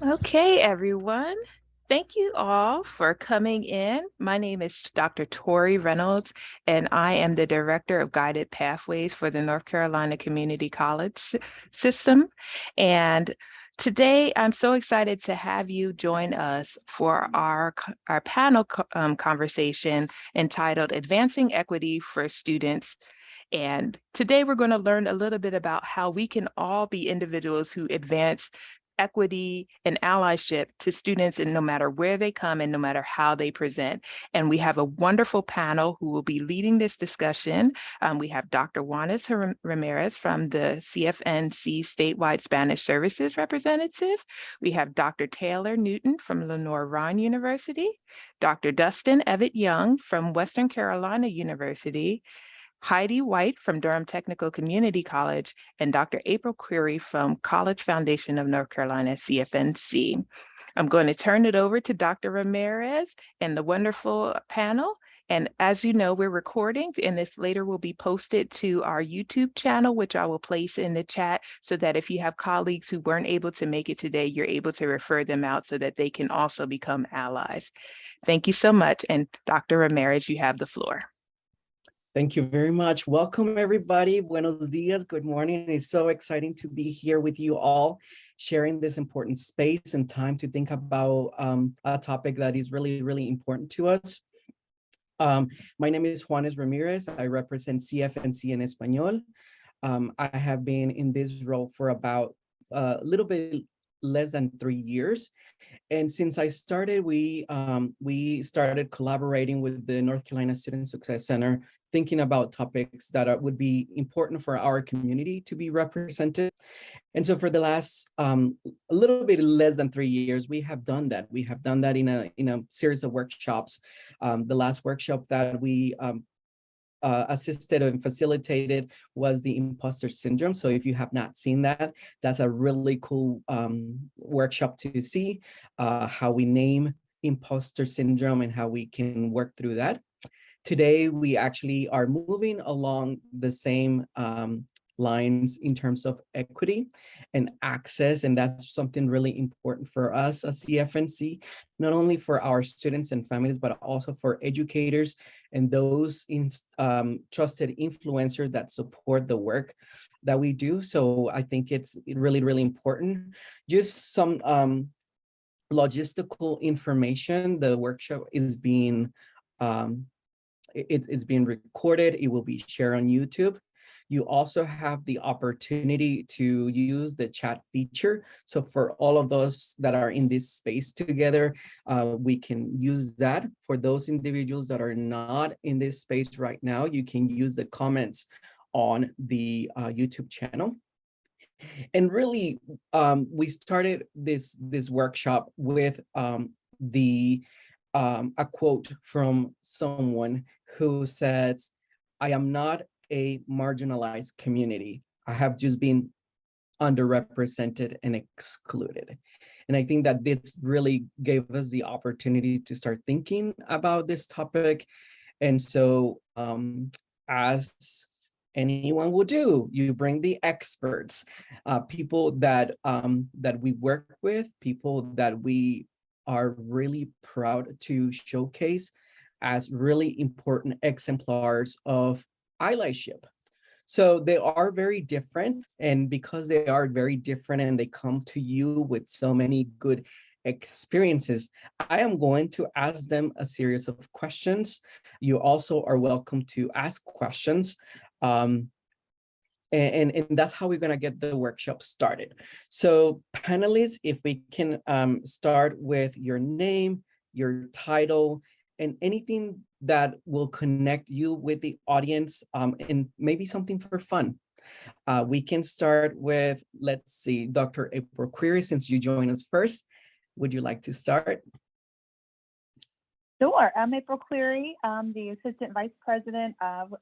Okay, everyone. Thank you all for coming in. My name is Dr. Tori Reynolds, and I am the Director of Guided Pathways for the North Carolina Community College System. And today, I'm so excited to have you join us for our panel conversation entitled Advancing Equity for Students. And today we're going to learn a little bit about how we can all be individuals who advance equity and allyship to students, and no matter where they come and no matter how they present. And we have a wonderful panel who will be leading this discussion. We have Dr. Juanes Ramirez from the CFNC Statewide Spanish Services Representative. We have Dr. Taylor Newton from Lenore-Rhine University, Dr. Dustin Evett Young from Western Carolina University, Heidi White from Durham Technical Community College, and Dr. April Query from College Foundation of North Carolina, CFNC. I'm going to turn it over to Dr. Ramirez and the wonderful panel. And as you know, we're recording, and this later will be posted to our YouTube channel, which I will place in the chat so that if you have colleagues who weren't able to make it today, you're able to refer them out so that they can also become allies. Thank you so much. And Dr. Ramirez, you have the floor. Thank you very much. Welcome, everybody. Buenos dias. Good morning. It's so exciting to be here with you all, sharing this important space and time to think about a topic that is really, really important to us. My name is Juanes Ramirez. I represent CFNC en Español. I have been in this role for about a little bit less than 3 years. And since I started, we started collaborating with the North Carolina Student Success Center, thinking about topics that would be important for our community to be represented. And so for the last a little bit less than 3 years, we have done that. We have done that in a series of workshops. The last workshop that we assisted and facilitated was the imposter syndrome. So if you have not seen that, that's a really cool workshop to see how we name imposter syndrome and how we can work through that. Today, we actually are moving along the same lines in terms of equity and access. And that's something really important for us at CFNC, not only for our students and families, but also for educators and those trusted influencers that support the work that we do. So I think it's really, really important. Just some logistical information. The workshop is being it's being recorded. It will be shared on YouTube. You also have the opportunity to use the chat feature. So for all of those that are in this space together, we can use that. For those individuals that are not in this space right now, you can use the comments on the YouTube channel. And really, we started this workshop with a quote from someone who says, "I am not a marginalized community. I have just been underrepresented and excluded." And I think that this really gave us the opportunity to start thinking about this topic. And so as anyone will do, you bring the experts, people that that we work with, people that we are really proud to showcase as really important exemplars of allyship. So they are very different, and because they are very different and they come to you with so many good experiences, I am going to ask them a series of questions. You also are welcome to ask questions. And that's how we're going to get the workshop started. So panelists, if we can start with your name, your title, and anything that will connect you with the audience, and maybe something for fun. We can start with, let's see, Dr. April Query, since you joined us first. Would you like to start? Sure. I'm April Query. I'm the Assistant Vice President of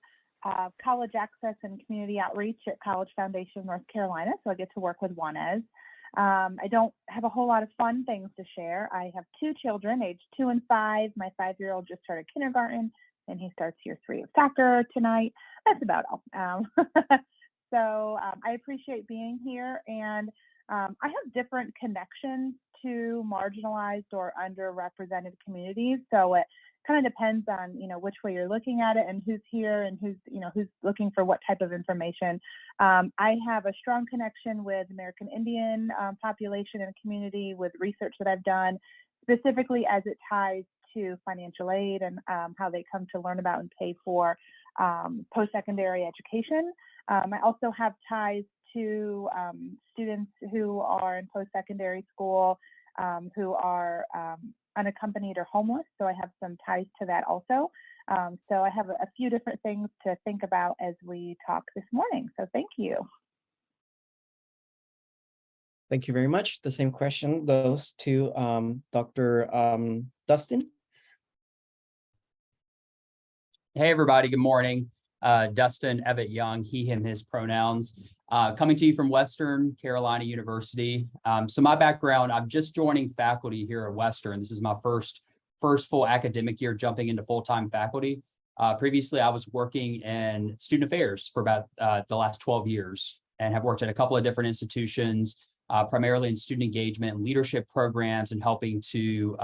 College Access and Community Outreach at College Foundation, North Carolina. So I get to work with Juanes. I don't have a whole lot of fun things to share. I have two children, aged 2 and 5. My 5-year-old just started kindergarten, and he starts year 3 of soccer tonight. That's about all. So I appreciate being here. And I have different connections to marginalized or underrepresented communities. So it kind of depends on, which way you're looking at it and who's here and who's looking for what type of information. I have a strong connection with American Indian population and community with research that I've done, specifically as it ties to financial aid and how they come to learn about and pay for post-secondary education. I also have ties to students who are in post-secondary school who are unaccompanied or homeless. So I have some ties to that also. So I have a few different things to think about as we talk this morning. So thank you. Thank you very much. The same question goes to Dr. Dustin. Hey, everybody. Good morning. Dustin Evett Young, he, him, his pronouns. Coming to you from Western Carolina University. So my background, I'm just joining faculty here at Western. This is my first full academic year jumping into full-time faculty. Previously, I was working in student affairs for about the last 12 years and have worked at a couple of different institutions, primarily in student engagement and leadership programs and helping to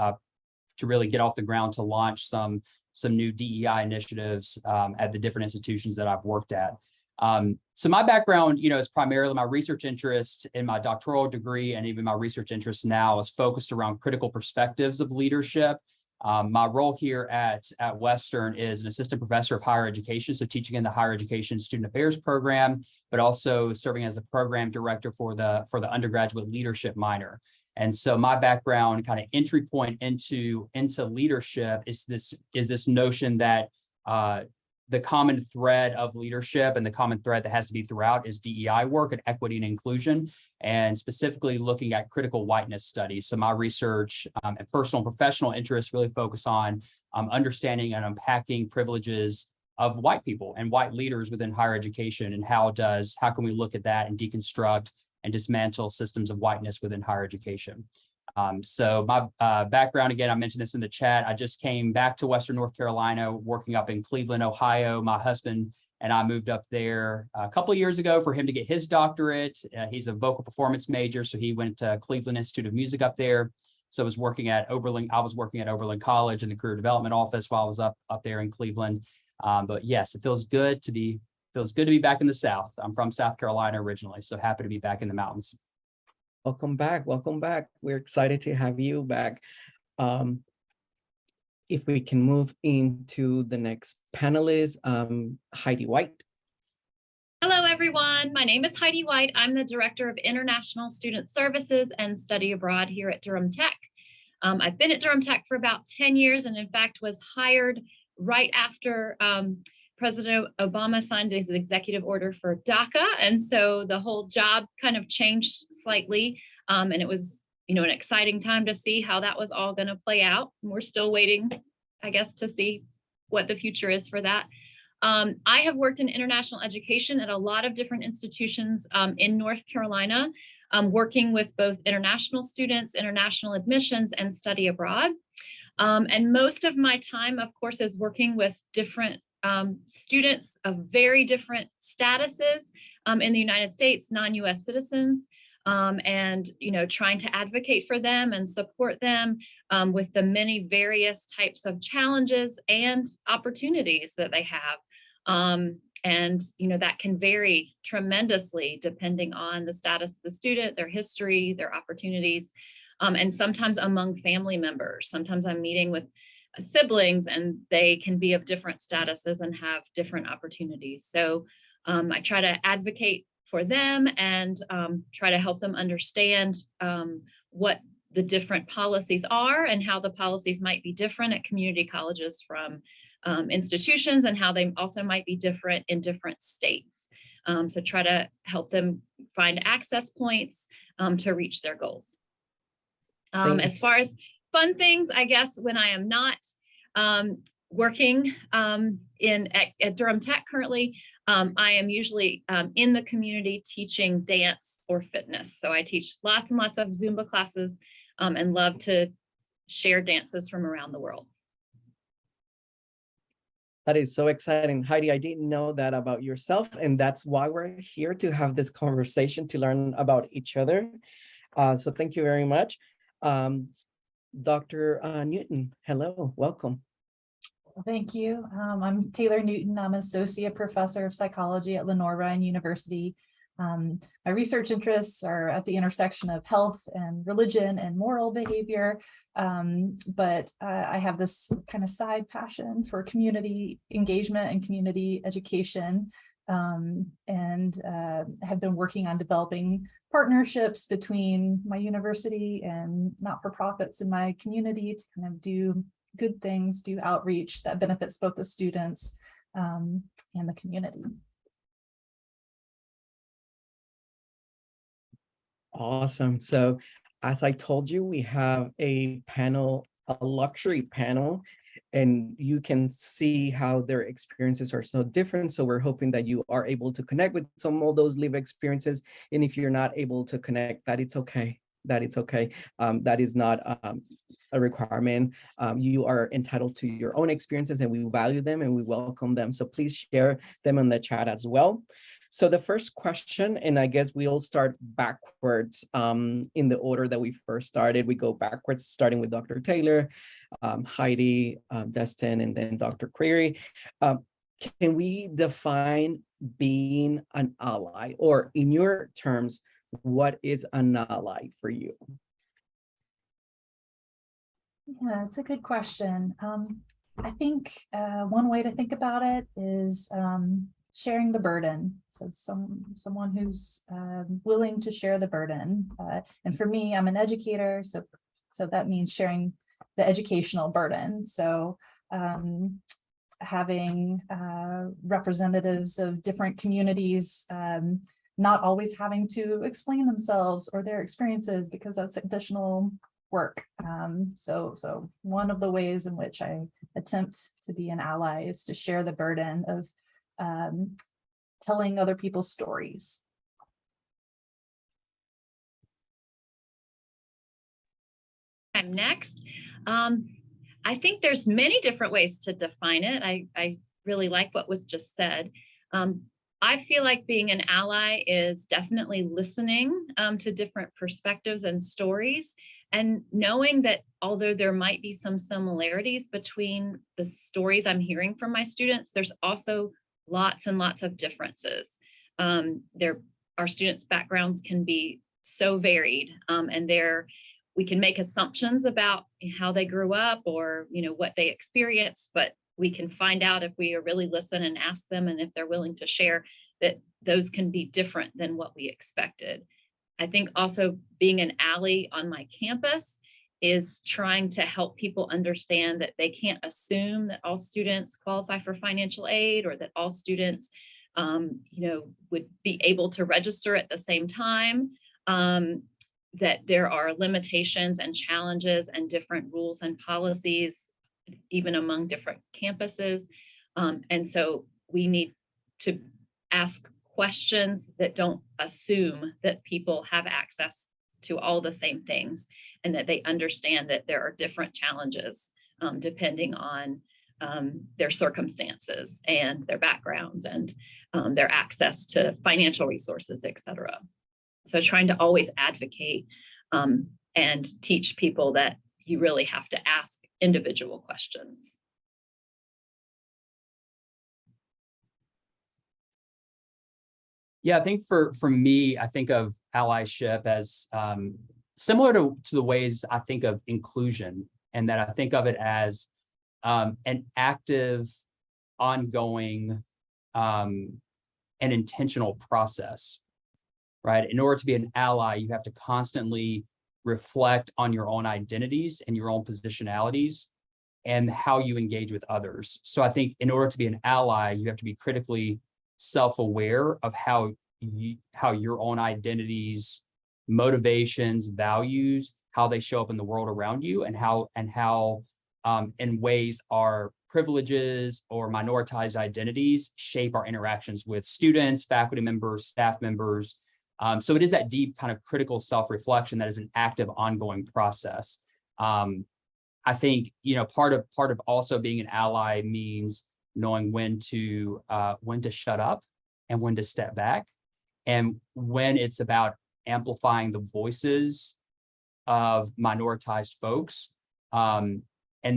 really get off the ground to launch some new DEI initiatives at the different institutions that I've worked at. So my background, is primarily my research interest in my doctoral degree, and even my research interest now is focused around critical perspectives of leadership. My role here at Western is an assistant professor of higher education, so teaching in the higher education student affairs program, but also serving as the program director for the undergraduate leadership minor. And so my background, kind of entry point into leadership, is this notion that the common thread of leadership and the common thread that has to be throughout is DEI work and equity and inclusion, and specifically looking at critical whiteness studies. So my research and personal and professional interests really focus on understanding and unpacking privileges of white people and white leaders within higher education, and how can we look at that and deconstruct and dismantle systems of whiteness within higher education. So my background, again, I mentioned this in the chat. I just came back to Western North Carolina, working up in Cleveland, Ohio. My husband and I moved up there a couple of years ago for him to get his doctorate. He's a vocal performance major, so he went to Cleveland Institute of Music up there. So I was working at Oberlin College in the career development office while I was up there in Cleveland. But yes, it feels good to be back in the South. I'm from South Carolina originally, so happy to be back in the mountains. Welcome back. Welcome back. We're excited to have you back. If we can move into the next panelist, Heidi White. Hello, everyone. My name is Heidi White. I'm the Director of International Student Services and Study Abroad here at Durham Tech. I've been at Durham Tech for about 10 years, and in fact was hired right after President Obama signed his executive order for DACA. And so the whole job kind of changed slightly. And it was, an exciting time to see how that was all going to play out. And we're still waiting, I guess, to see what the future is for that. I have worked in international education at a lot of different institutions in North Carolina, working with both international students, international admissions, and study abroad. And most of my time, of course, is working with different students of very different statuses in the United States, non-US citizens, and trying to advocate for them and support them with the many various types of challenges and opportunities that they have. And that can vary tremendously depending on the status of the student, their history, their opportunities, and sometimes among family members. Sometimes I'm meeting with siblings and they can be of different statuses and have different opportunities. So I try to advocate for them and try to help them understand what the different policies are and how the policies might be different at community colleges from institutions, and how they also might be different in different states. So try to help them find access points to reach their goals. As far as fun things, I guess, when I am not working at Durham Tech currently, I am usually in the community teaching dance or fitness. So I teach lots and lots of Zumba classes and love to share dances from around the world. That is so exciting. Heidi, I didn't know that about yourself, and that's why we're here to have this conversation to learn about each other. So thank you very much. Dr. Newton, hello, welcome. Thank you. I'm Taylor Newton. I'm Associate Professor of Psychology at Lenore Ryan University. My research interests are at the intersection of health and religion and moral behavior, but I have this kind of side passion for community engagement and community education, and have been working on developing partnerships between my university and not-for-profits in my community to kind of do good things, do outreach that benefits both the students and the community. Awesome. So as I told you, we have a panel, a luxury panel, and you can see how their experiences are so different. So we're hoping that you are able to connect with some of those lived experiences. And if you're not able to connect, that it's okay. That it's okay. That is not a requirement. You are entitled to your own experiences, and we value them and we welcome them. So please share them in the chat as well. So the first question, and I guess we'll start backwards in the order that we first started. We go backwards, starting with Dr. Taylor, Heidi, Destin, and then Dr. Creary. Can we define being an ally, or in your terms, what is an ally for you? Yeah, it's a good question. I think one way to think about it is sharing the burden. So someone who's willing to share the burden. And for me, I'm an educator, so that means sharing the educational burden. So having representatives of different communities not always having to explain themselves or their experiences, because that's additional work. So one of the ways in which I attempt to be an ally is to share the burden of telling other people's stories. I'm next. I think there's many different ways to define it. I really like what was just said. I feel like being an ally is definitely listening to different perspectives and stories, and knowing that although there might be some similarities between the stories I'm hearing from my students, there's also lots and lots of differences. Our students' backgrounds can be so varied, and we can make assumptions about how they grew up or what they experienced, but we can find out if we really listen and ask them, and if they're willing to share, that those can be different than what we expected. I think also being an ally on my campus is trying to help people understand that they can't assume that all students qualify for financial aid, or that all students would be able to register at the same time, that there are limitations and challenges and different rules and policies even among different campuses. And so we need to ask questions that don't assume that people have access to all the same things, and that they understand that there are different challenges depending on their circumstances and their backgrounds and their access to financial resources, et cetera. So trying to always advocate and teach people that you really have to ask individual questions. Yeah, I think for me, I think of allyship as similar to the ways I think of inclusion, and that I think of it as an active, ongoing, and intentional process, right? In order to be an ally, you have to constantly reflect on your own identities and your own positionalities and how you engage with others. So I think in order to be an ally, you have to be critically self-aware of how your own identities, motivations, values, how they show up in the world around you, and how in ways our privileges or minoritized identities shape our interactions with students, faculty members, staff members. So it is that deep kind of critical self-reflection that is an active, ongoing process. I think part of also being an ally means knowing when to shut up and when to step back, and when it's about amplifying the voices of minoritized folks, and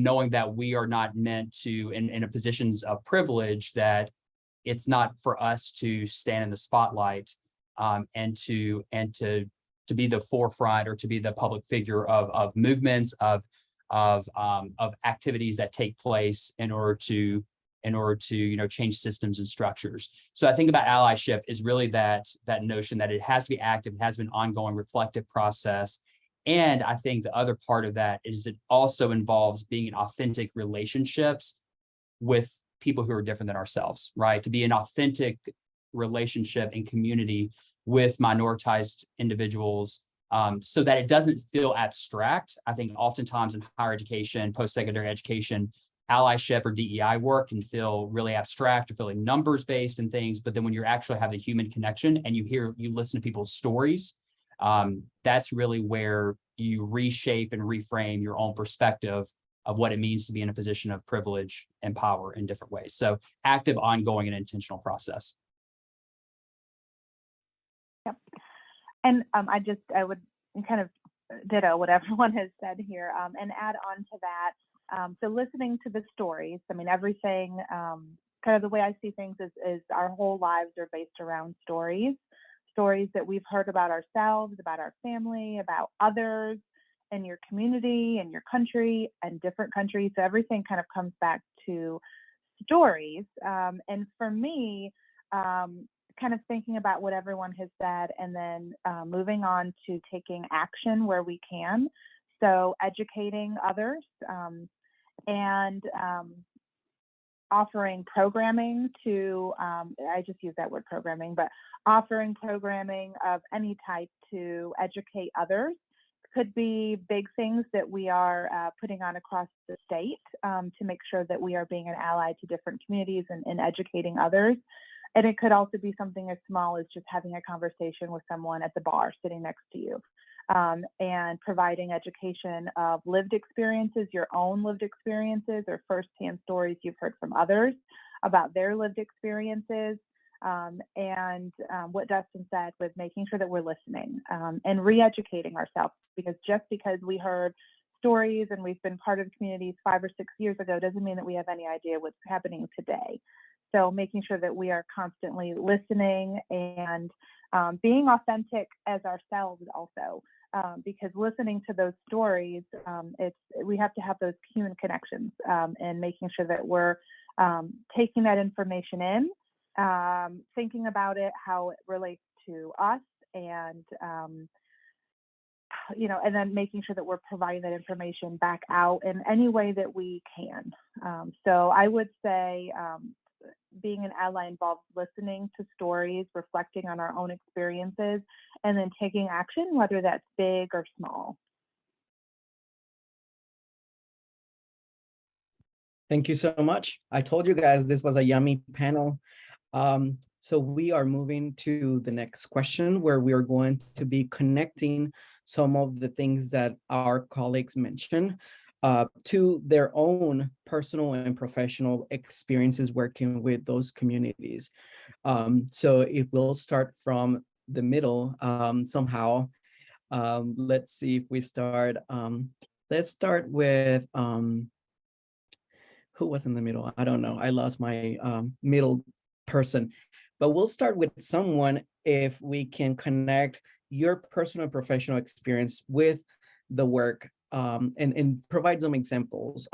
knowing that we are not meant to, in a positions of privilege, that it's not for us to stand in the spotlight, and to be the forefront or to be the public figure of movements, of activities that take place in order to change systems and structures. So I think about allyship is really that notion that it has to be active, it has to be an ongoing reflective process. And I think the other part of that is it also involves being in authentic relationships with people who are different than ourselves, right? To be an authentic relationship and community with minoritized individuals, so that it doesn't feel abstract. I think oftentimes in higher education, post-secondary education, allyship or DEI work can feel really abstract or feeling numbers-based and things. But then when you actually have the human connection and you listen to people's stories, that's really where you reshape and reframe your own perspective of what it means to be in a position of privilege and power in different ways. So active, ongoing, and intentional process. Yep. And I would kind of ditto what everyone has said here, and add on to that. So listening to the stories, I mean, everything, kind of the way I see things is our whole lives are based around stories that we've heard about ourselves, about our family, about others, and your community and your country and different countries. So everything kind of comes back to stories. And for me, kind of thinking about what everyone has said and then moving on to taking action where we can. So educating others, and offering programming to, I just use that word programming, but offering programming of any type to educate others. Could be big things that we are putting on across the state to make sure that we are being an ally to different communities and educating others. And it could also be something as small as just having a conversation with someone at the bar sitting next to you, and providing education of lived experiences, your own lived experiences, or firsthand stories you've heard from others about their lived experiences. And what Dustin said with making sure that we're listening, and re-educating ourselves, because just because we heard stories and we've been part of communities 5 or 6 years ago doesn't mean that we have any idea what's happening today. So making sure that we are constantly listening and being authentic as ourselves also, because listening to those stories, we have to have those human connections, and making sure that we're taking that information in, thinking about it, how it relates to us, and and then making sure that we're providing that information back out in any way that we can. So I would say being an ally involves listening to stories, reflecting on our own experiences, and then taking action, whether that's big or small. Thank you so much. I told you guys this was a yummy panel. So we are moving to the next question, where we are going to be connecting some of the things that our colleagues mentioned to their own personal and professional experiences working with those communities. So if we'll start from the middle somehow, let's see if we start. Let's start with, who was in the middle? I don't know. I lost my middle person, but we'll start with someone if we can connect your personal and professional experience with the work, and provide some examples.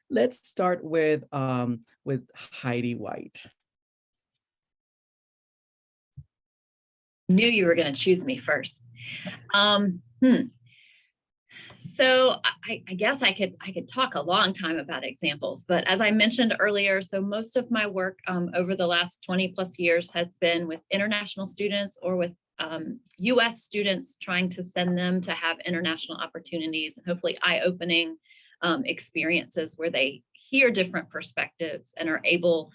Let's start with Heidi White. Knew you were going to choose me first. So I guess I could talk a long time about examples, but as I mentioned earlier, so most of my work over the last 20 plus years has been with international students or with US students, trying to send them to have international opportunities and hopefully eye-opening experiences where they hear different perspectives and are able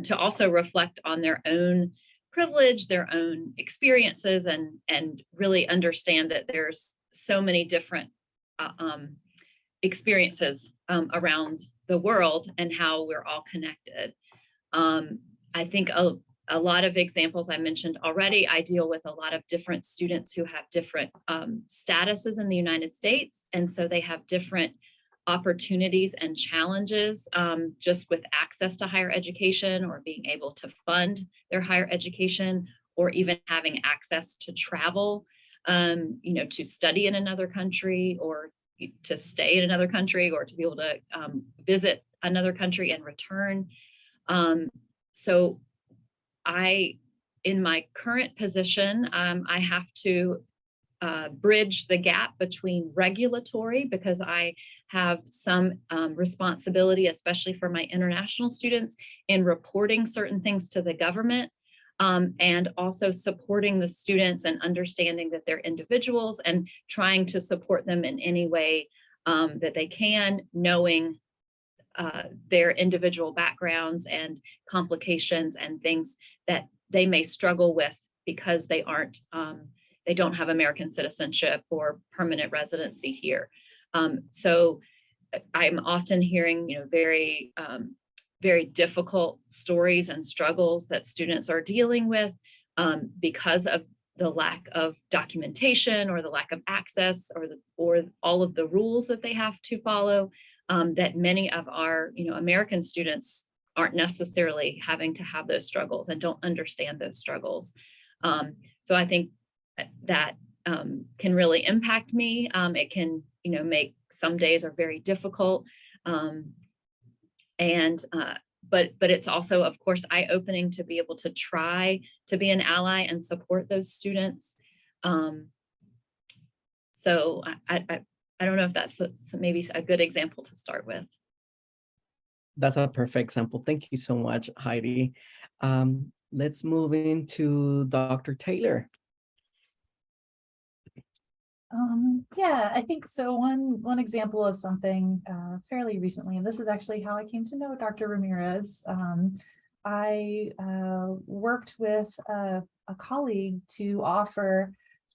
to also reflect on their own privilege, their own experiences, and really understand that there's so many different experiences around the world and how we're all connected. I think a lot of examples I mentioned already, I deal with a lot of different students who have different statuses in the United States. And so they have different opportunities and challenges just with access to higher education or being able to fund their higher education or even having access to travel, to study in another country or to stay in another country or to be able to visit another country and return. So in my current position, I have to bridge the gap between regulatory because I have some responsibility, especially for my international students, in reporting certain things to the government and also supporting the students and understanding that they're individuals and trying to support them in any way that they can, knowing their individual backgrounds and complications and things that they may struggle with because they don't have American citizenship or permanent residency here. So I'm often hearing, very, very difficult stories and struggles that students are dealing with because of the lack of documentation or the lack of access or all of the rules that they have to follow. That many of our, American students aren't necessarily having to have those struggles and don't understand those struggles. So I think that can really impact me. It can, make some days are very difficult. But it's also, of course, eye-opening to be able to try to be an ally and support those students. So I don't know if that's maybe a good example to start with. That's a perfect example. Thank you so much, Heidi. Let's move into Dr. Taylor. Yeah, I think so. One example of something fairly recently, and this is actually how I came to know Dr. Ramirez. I worked with a colleague to offer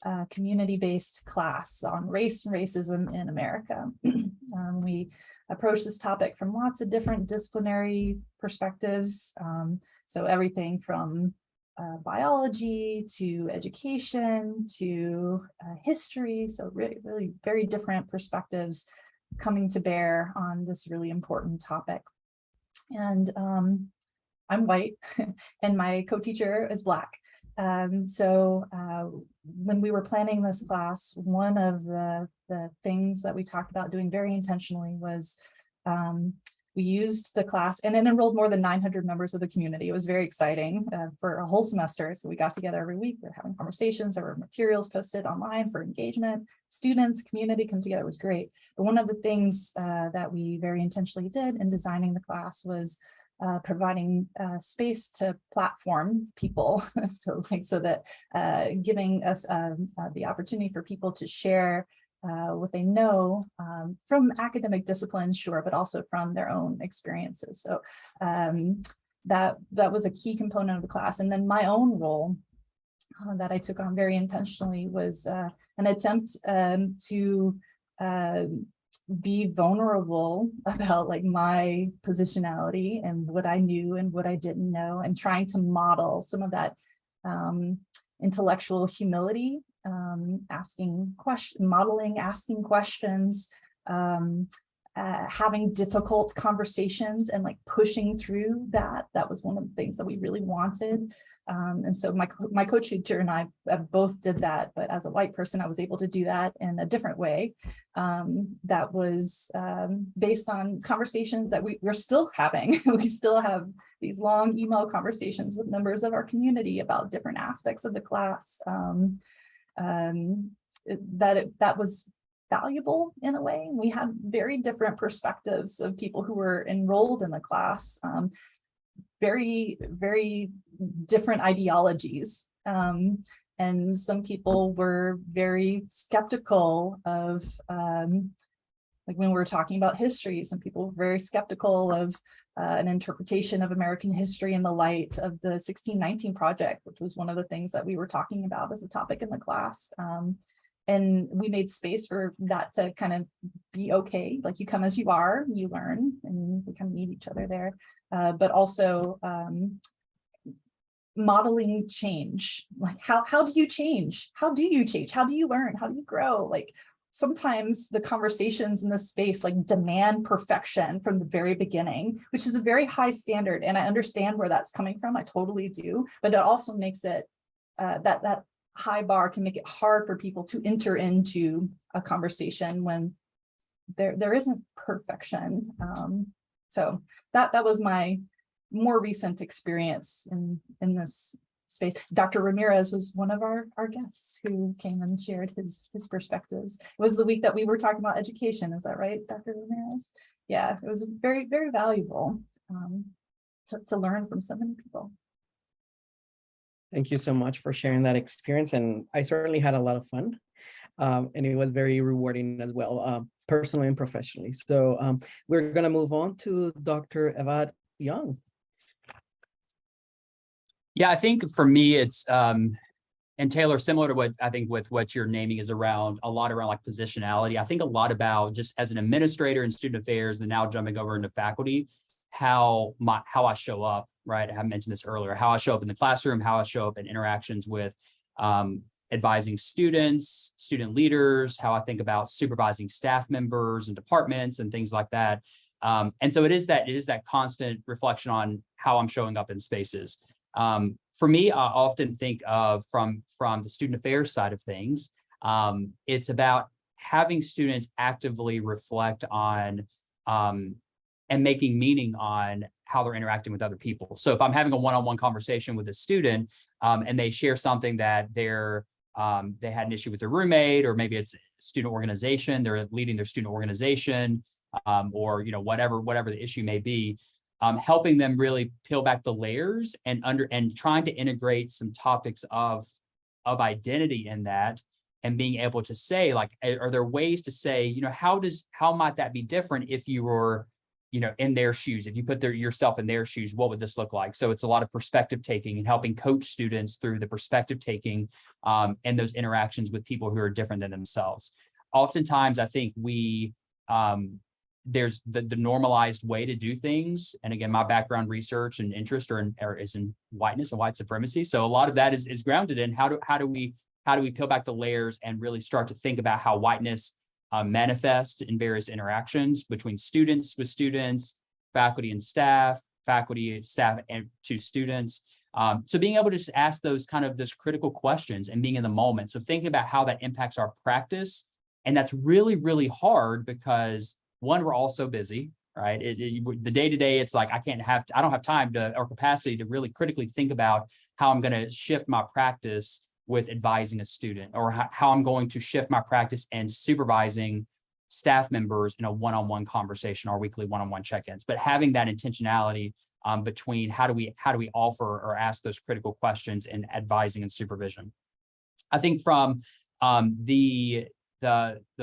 a community-based class on race and racism in America. We approached this topic from lots of different disciplinary perspectives. So everything from biology to education to history. So really very different perspectives coming to bear on this really important topic. And I'm white and my co-teacher is Black. So when we were planning this class, one of the things that we talked about doing very intentionally was we used the class and it enrolled more than 900 members of the community. It was very exciting for a whole semester. So we got together every week, we were having conversations, there were materials posted online for engagement, students, community come together. It was great. But one of the things that we very intentionally did in designing the class was providing space to platform people. so that giving us the opportunity for people to share what they know from academic disciplines, sure, but also from their own experiences. So that was a key component of the class. And then my own role that I took on very intentionally was an attempt to be vulnerable about like my positionality and what I knew and what I didn't know, and trying to model some of that intellectual humility, asking questions, having difficult conversations and like pushing through that. That was one of the things that we really wanted. And so my co-teacher and I both did that, but as a white person, I was able to do that in a different way. That was based on conversations that we're still having. We still have these long email conversations with members of our community about different aspects of the class. That was valuable in a way. We had very different perspectives of people who were enrolled in the class. Very, very different ideologies. And some people were very skeptical of, like when we were talking about history, some people were very skeptical of an interpretation of American history in the light of the 1619 Project, which was one of the things that we were talking about as a topic in the class. And we made space for that to kind of be okay. Like you come as you are, you learn, and we kind of meet each other there. But also modeling change. Like how do you change? How do you change? How do you learn? How do you grow? Like sometimes the conversations in this space like demand perfection from the very beginning, which is a very high standard. And I understand where that's coming from. I totally do. But it also makes it that high bar can make it hard for people to enter into a conversation when there isn't perfection. So that was my more recent experience in this space. Dr. Ramirez was one of our guests who came and shared his perspectives. It was the week that we were talking about education. Is that right, Dr. Ramirez? Yeah, it was very, very valuable to learn from so many people. Thank you so much for sharing that experience. And I certainly had a lot of fun. And it was very rewarding as well, personally and professionally. So we're going to move on to Dr. Eva Young. Yeah, I think for me, it's, and Taylor, similar to what I think with what you're naming is around a lot around like positionality. I think a lot about just as an administrator in student affairs and now jumping over into faculty, how I show up, right? I mentioned this earlier, how I show up in the classroom, how I show up in interactions with advising students, student leaders, how I think about supervising staff members and departments and things like that. And so it is that constant reflection on how I'm showing up in spaces. For me, I often think of from the student affairs side of things, it's about having students actively reflect on and making meaning on how they're interacting with other people. So if I'm having a one-on-one conversation with a student and they share something that they had an issue with their roommate, or maybe it's a student organization, they're leading their student organization, or whatever the issue may be, helping them really peel back the layers and trying to integrate some topics of identity in that, and being able to say, like, are there ways to say, how might that be different if you were, in their shoes? If you put yourself in their shoes, what would this look like? So it's a lot of perspective taking and helping coach students through the perspective taking and those interactions with people who are different than themselves. Oftentimes, I think there's the normalized way to do things. And again, my background research and interest is in whiteness and white supremacy. So a lot of that is grounded in how do we peel back the layers and really start to think about how whiteness manifests in various interactions between students with students, faculty and staff, and to students. So being able to just ask those critical questions and being in the moment. So thinking about how that impacts our practice. And that's really, really hard because one, we're all so busy, right? The day-to-day, it's like, I don't have time or capacity to really critically think about how I'm going to shift my practice with advising a student, or how I'm going to shift my practice and supervising staff members in a one-on-one conversation or weekly one-on-one check-ins. But having that intentionality between how do we offer or ask those critical questions in advising and supervision. I think from the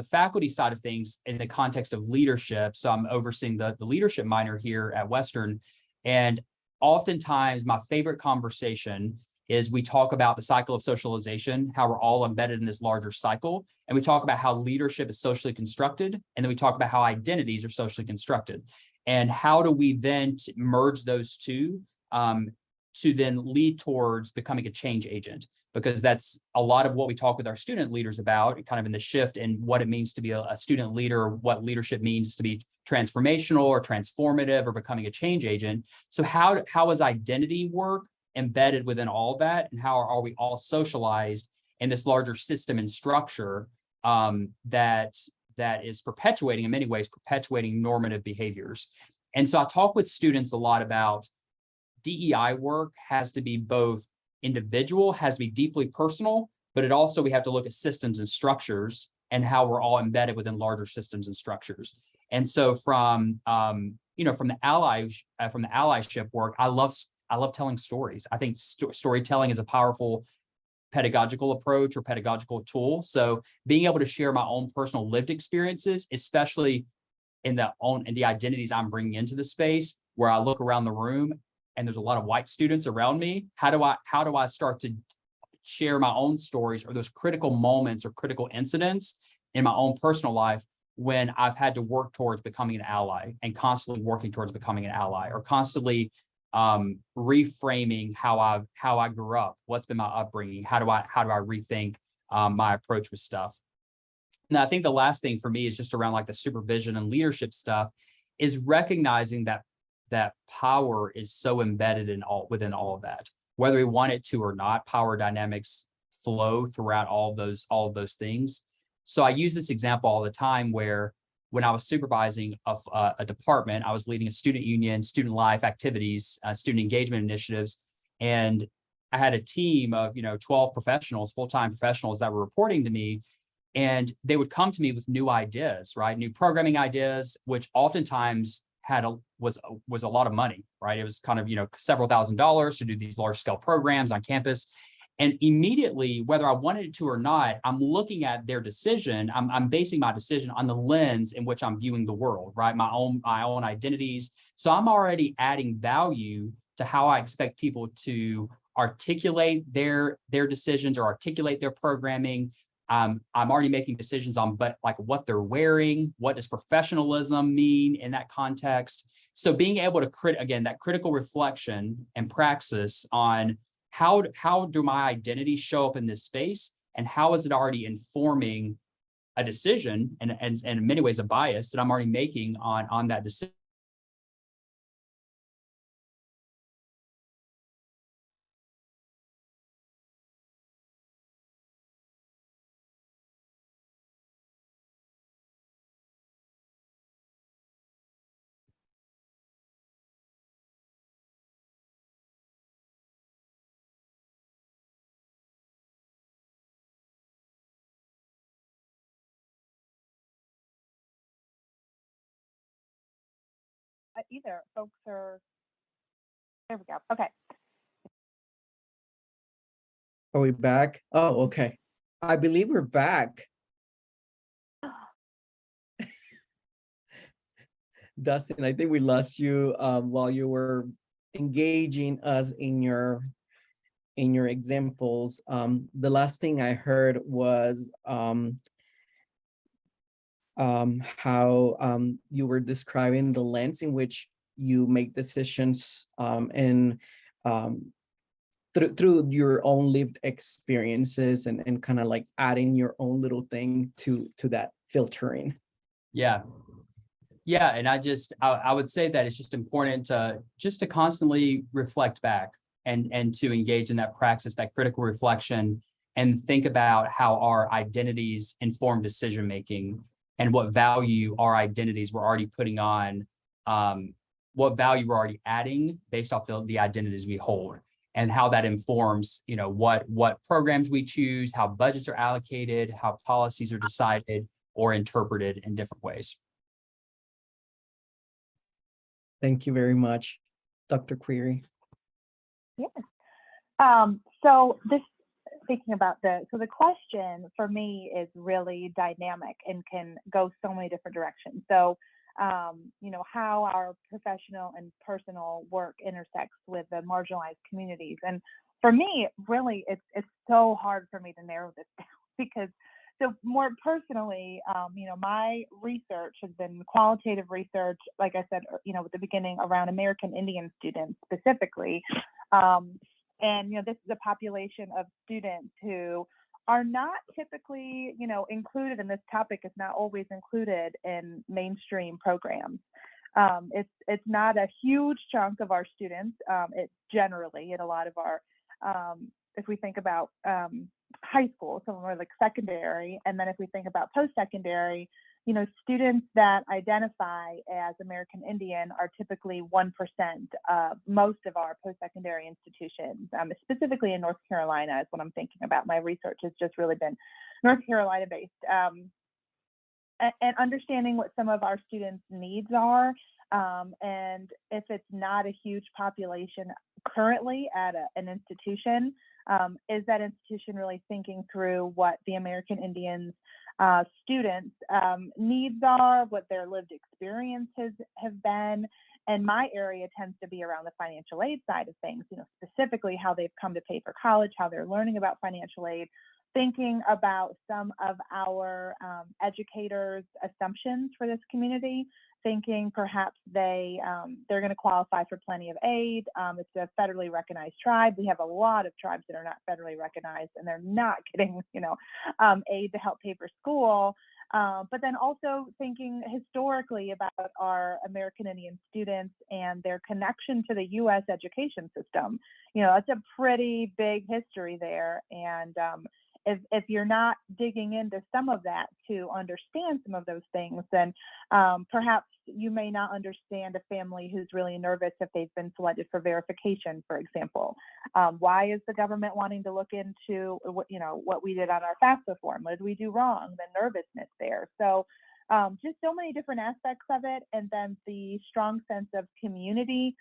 faculty side of things in the context of leadership, so I'm overseeing the leadership minor here at Western, and oftentimes my favorite conversation is we talk about the cycle of socialization, how we're all embedded in this larger cycle. And we talk about how leadership is socially constructed. And then we talk about how identities are socially constructed. And how do we then merge those two to then lead towards becoming a change agent? Because that's a lot of what we talk with our student leaders about, kind of in the shift in what it means to be a student leader, what leadership means to be transformational or transformative or becoming a change agent. So how is identity work embedded within all that, and how are we all socialized in this larger system and structure that is perpetuating, in many ways, perpetuating normative behaviors? And so I talk with students a lot about DEI work has to be both individual, has to be deeply personal, but we have to look at systems and structures and how we're all embedded within larger systems and structures. And so from the allyship work, I love telling stories. I think storytelling is a powerful pedagogical approach or pedagogical tool. So being able to share my own personal lived experiences, especially in the identities I'm bringing into the space, where I look around the room and there's a lot of white students around me. How do I start to share my own stories or those critical moments or critical incidents in my own personal life when I've had to work towards becoming an ally and constantly working towards becoming an ally, or constantly reframing how I grew up, what's been my upbringing, how do I rethink my approach with stuff. Now, I think the last thing for me is just around like the supervision and leadership stuff, is recognizing that power is so embedded within all of that, whether we want it to or not. Power dynamics flow throughout all of those things. So I use this example all the time, where when I was supervising a department, I was leading a student union, student life activities, student engagement initiatives, and I had a team of 12 professionals, full-time professionals, that were reporting to me. And they would come to me with new ideas, right? New programming ideas, which oftentimes was a lot of money, right? It was kind of, several $1,000s to do these large scale programs on campus. And immediately, whether I wanted it to or not, I'm looking at their decision. I'm basing my decision on the lens in which I'm viewing the world, right? My own identities. So I'm already adding value to how I expect people to articulate their decisions or articulate their programming. I'm already making decisions on, like what they're wearing, what does professionalism mean in that context. So being able to that critical reflection and praxis on how do my identities show up in this space, and how is it already informing a decision and in many ways a bias that I'm already making on that decision. Either folks are, there we go. Okay. Are we back? Oh, okay. I believe we're back. Dustin, I think we lost you while you were engaging us in your examples. The last thing I heard was how you were describing the lens in which you make decisions and through your own lived experiences, and kind of like adding your own little thing to that filtering. Yeah. And I would say that it's just important to constantly reflect back and to engage in that praxis, that critical reflection, and think about how our identities inform decision making, and what value our identities were already putting on, what value we're already adding based off the identities we hold, and how that informs, what programs we choose, how budgets are allocated, how policies are decided or interpreted in different ways. Thank you very much, Dr. Query. Yes. So thinking about the question for me is really dynamic and can go so many different directions. So, how our professional and personal work intersects with the marginalized communities. And for me, really, it's so hard for me to narrow this down because, so more personally, my research has been qualitative research, like I said, at the beginning, around American Indian students specifically. And, this is a population of students who are not typically, included, and this topic is not always included in mainstream programs. It's not a huge chunk of our students. It's generally in a lot of our, if we think about high school, some more like secondary, and then if we think about post-secondary, students that identify as American Indian are typically 1% of most of our post-secondary institutions, specifically in North Carolina is what I'm thinking about. My research has just really been North Carolina based, and understanding what some of our students' needs are. And if it's not a huge population currently at an institution, is that institution really thinking through what the American Indians students' needs are, what their lived experiences have been, And my area tends to be around the financial aid side of things, specifically how they've come to pay for college, how they're learning about financial aid, thinking about some of our educators' assumptions for this community, thinking perhaps they're going to qualify for plenty of aid. It's a federally recognized tribe. We have a lot of tribes that are not federally recognized, and they're not getting, aid to help pay for school. But then also thinking historically about our American Indian students and their connection to the U.S. education system. That's a pretty big history there. And if you're not digging into some of that to understand some of those things, then perhaps you may not understand a family who's really nervous if they've been selected for verification, for example. Why is the government wanting to look into what we did on our FAFSA form? What did we do wrong? The nervousness there. So just so many different aspects of it, and then the strong sense of community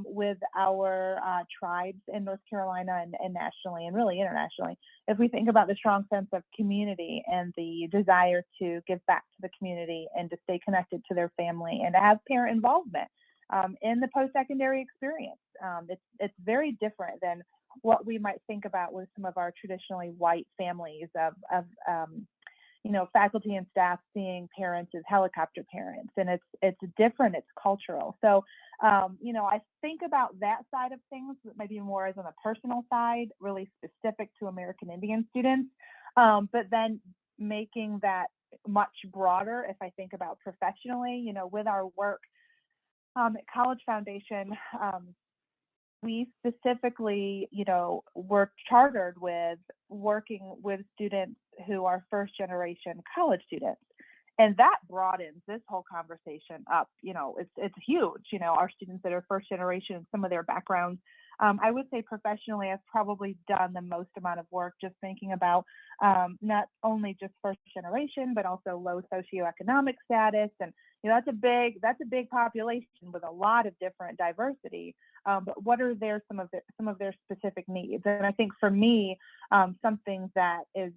with our tribes in North Carolina and nationally, and really internationally. If we think about the strong sense of community and the desire to give back to the community and to stay connected to their family and to have parent involvement in the post-secondary experience, it's very different than what we might think about with some of our traditionally white families of faculty and staff seeing parents as helicopter parents, and it's different, it's cultural. So, I think about that side of things, maybe more as on the personal side, really specific to American Indian students, but then making that much broader if I think about professionally, with our work at College Foundation. We specifically, were chartered with working with students who are first generation college students. And that broadens this whole conversation up. It's huge. Our students that are first generation, some of their backgrounds. I would say professionally, I've probably done the most amount of work just thinking about not only just first generation, but also low socioeconomic status. And that's a big population with a lot of different diversity. But what are some of their specific needs? And I think for me, something that is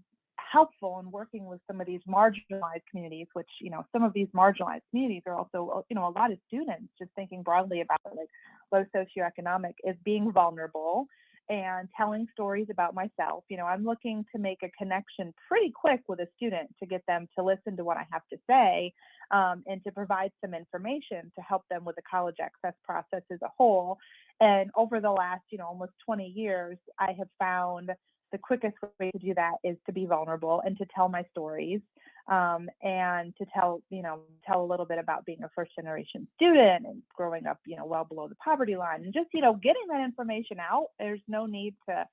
helpful in working with some of these marginalized communities, which some of these marginalized communities are also a lot of students, just thinking broadly about it, like low socioeconomic, is being vulnerable and telling stories about myself. I'm looking to make a connection pretty quick with a student to get them to listen to what I have to say, and to provide some information to help them with the college access process as a whole. And over the last almost 20 years, I have found the quickest way to do that is to be vulnerable and to tell my stories, and to tell a little bit about being a first generation student and growing up, well below the poverty line, and just, getting that information out. There's no need to,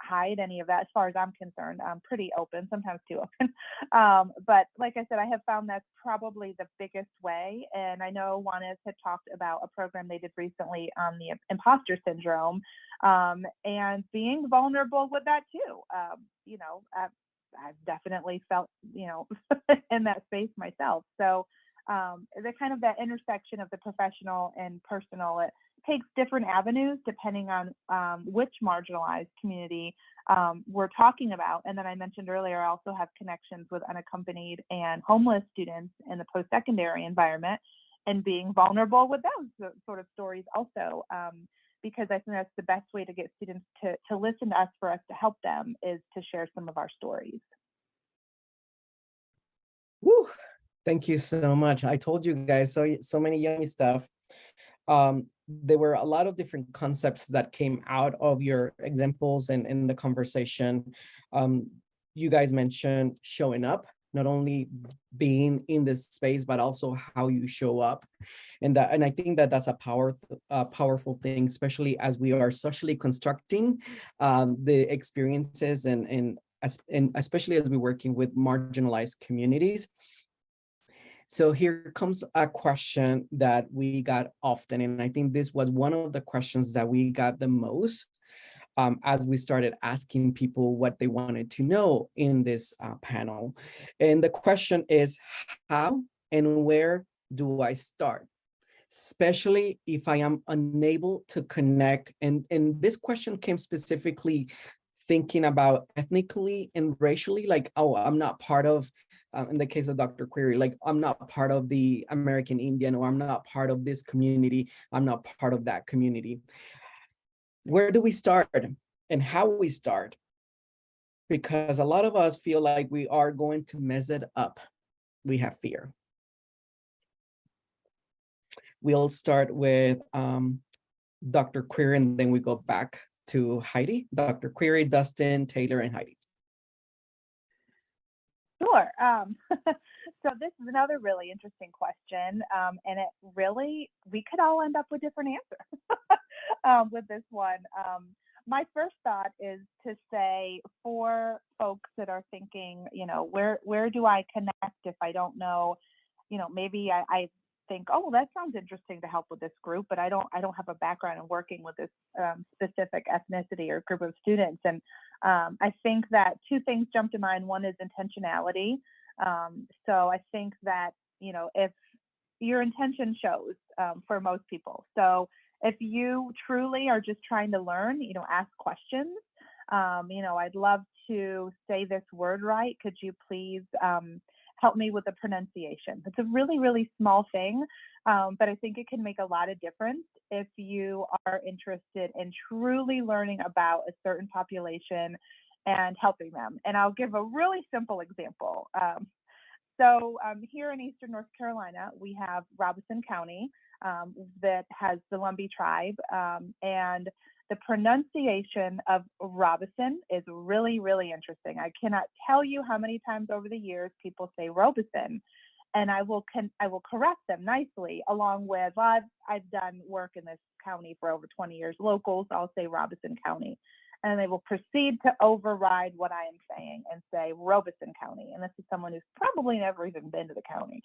hide any of that as far as I'm concerned. I'm pretty open, sometimes too open. But like I said, I have found that's probably the biggest way. And I know Juanes had talked about a program they did recently on the imposter syndrome, and being vulnerable with that too. I've definitely felt, in that space myself. So the kind of that intersection of the professional and personal, it takes different avenues depending on which marginalized community we're talking about. And then I mentioned earlier, I also have connections with unaccompanied and homeless students in the post-secondary environment, and being vulnerable with those sort of stories also, because I think that's the best way to get students to listen to us, for us to help them, is to share some of our stories. Woo. Thank you so much. I told you guys so many yummy stuff. There were a lot of different concepts that came out of your examples and in the conversation. You guys mentioned showing up, not only being in this space, but also how you show up. And I think that's a powerful thing, especially as we are socially constructing the experiences, and especially as we're working with marginalized communities. So here comes a question that we got often, and I think this was one of the questions that we got the most as we started asking people what they wanted to know in this panel. And the question is, how and where do I start? Especially if I am unable to connect. And this question came specifically thinking about ethnically and racially, like, oh, I'm not part of, in the case of Dr. Query, like, I'm not part of the American Indian, or I'm not part of this community, I'm not part of that community. Where do we start and how we start? Because a lot of us feel like we are going to mess it up. We have fear. We'll start with Dr. Query, and then we go back to Heidi. Dr. Query, Dustin, Taylor, and Heidi. Sure. So this is another really interesting question, and it really, we could all end up with different answers with this one. My first thought is to say, for folks that are thinking, you know, where do I connect if I don't know, you know, maybe I think, oh, well, that sounds interesting to help with this group, but I don't have a background in working with this specific ethnicity or group of students. And I think that two things jump to mind. One is intentionality. So I think that, you know, if your intention shows for most people. So if you truly are just trying to learn, you know, ask questions. You know, I'd love to say this word right. Could you please help me with the pronunciation? It's a really, really small thing, but I think it can make a lot of difference if you are interested in truly learning about a certain population and helping them. And I'll give a really simple example. So here in Eastern North Carolina, we have Robeson County that has the Lumbee tribe, and the pronunciation of Robeson is really, really interesting. I cannot tell you how many times over the years people say Robeson, and I will correct them nicely. Along with, well, I've done work in this county for over 20 years. Locals, I'll say Robeson County, and they will proceed to override what I am saying and say Robeson County. And this is someone who's probably never even been to the county.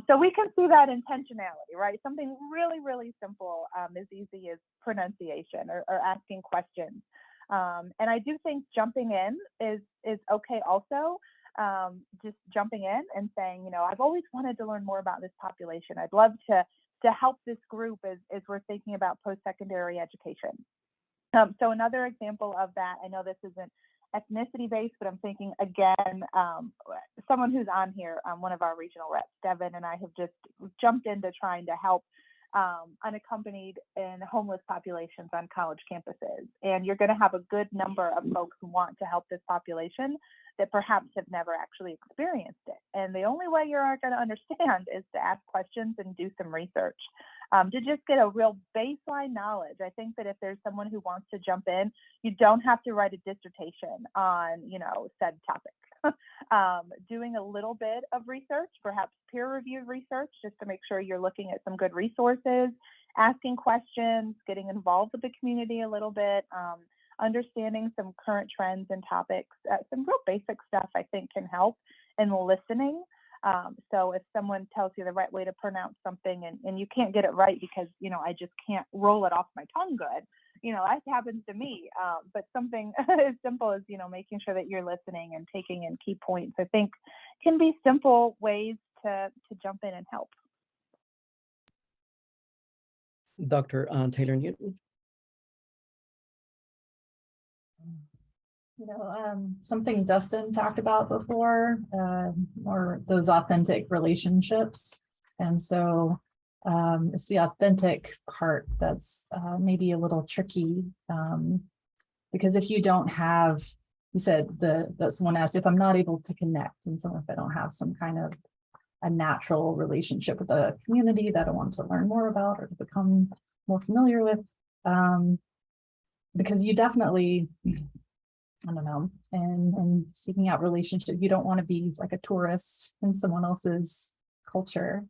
So we can see that intentionality, right? Something really, really simple, as easy as pronunciation or asking questions. And I do think jumping in is okay also. Just jumping in and saying, you know, I've always wanted to learn more about this population. I'd love to help this group as we're thinking about post-secondary education. So another example of that, I know this isn't ethnicity based, but I'm thinking again, someone who's on here, one of our regional reps, Devin, and I have just jumped into trying to help unaccompanied and homeless populations on college campuses. And you're going to have a good number of folks who want to help this population that perhaps have never actually experienced it. And the only way you're going to understand is to ask questions and do some research to just get a real baseline knowledge. I think that if there's someone who wants to jump in, you don't have to write a dissertation on, you know, said topic. Doing a little bit of research, perhaps peer-reviewed research, just to make sure you're looking at some good resources, asking questions, getting involved with the community a little bit, understanding some current trends and topics, some real basic stuff I think can help in listening. So if someone tells you the right way to pronounce something and you can't get it right because, you know, I just can't roll it off my tongue good, you know, that happens to me. But something as simple as, you know, making sure that you're listening and taking in key points, I think can be simple ways to jump in and help. Dr. Taylor Newton. You know, something Dustin talked about before, or those authentic relationships. And so it's the authentic part that's maybe a little tricky, because if you don't have, you said that someone asked if I'm not able to connect, and so if I don't have some kind of a natural relationship with the community that I want to learn more about or to become more familiar with, because you definitely, I don't know, and seeking out relationship, you don't want to be like a tourist in someone else's culture.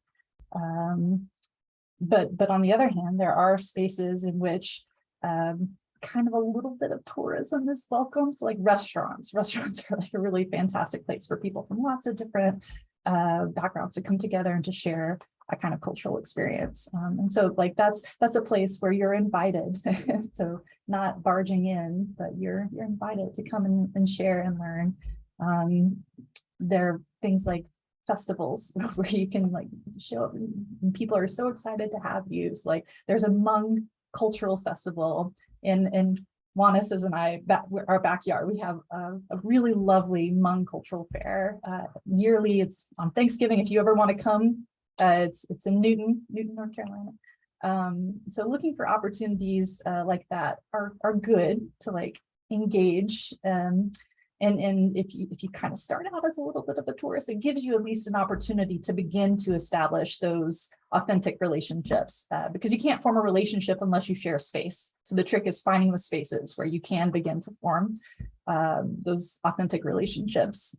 But on the other hand, there are spaces in which kind of a little bit of tourism is welcome. So like restaurants are like a really fantastic place for people from lots of different backgrounds to come together and to share a kind of cultural experience. And so like that's a place where you're invited. So not barging in, but you're invited to come and share and learn. There are things like festivals where you can like show up and people are so excited to have you. So like there's a Hmong cultural festival in Juanes and I, our backyard, we have a really lovely Hmong cultural fair. Yearly, it's on Thanksgiving. If you ever want to come, it's in Newton, North Carolina. So looking for opportunities like that are good to like engage. And if you kind of start out as a little bit of a tourist, it gives you at least an opportunity to begin to establish those authentic relationships, because you can't form a relationship unless you share space. So the trick is finding the spaces where you can begin to form those authentic relationships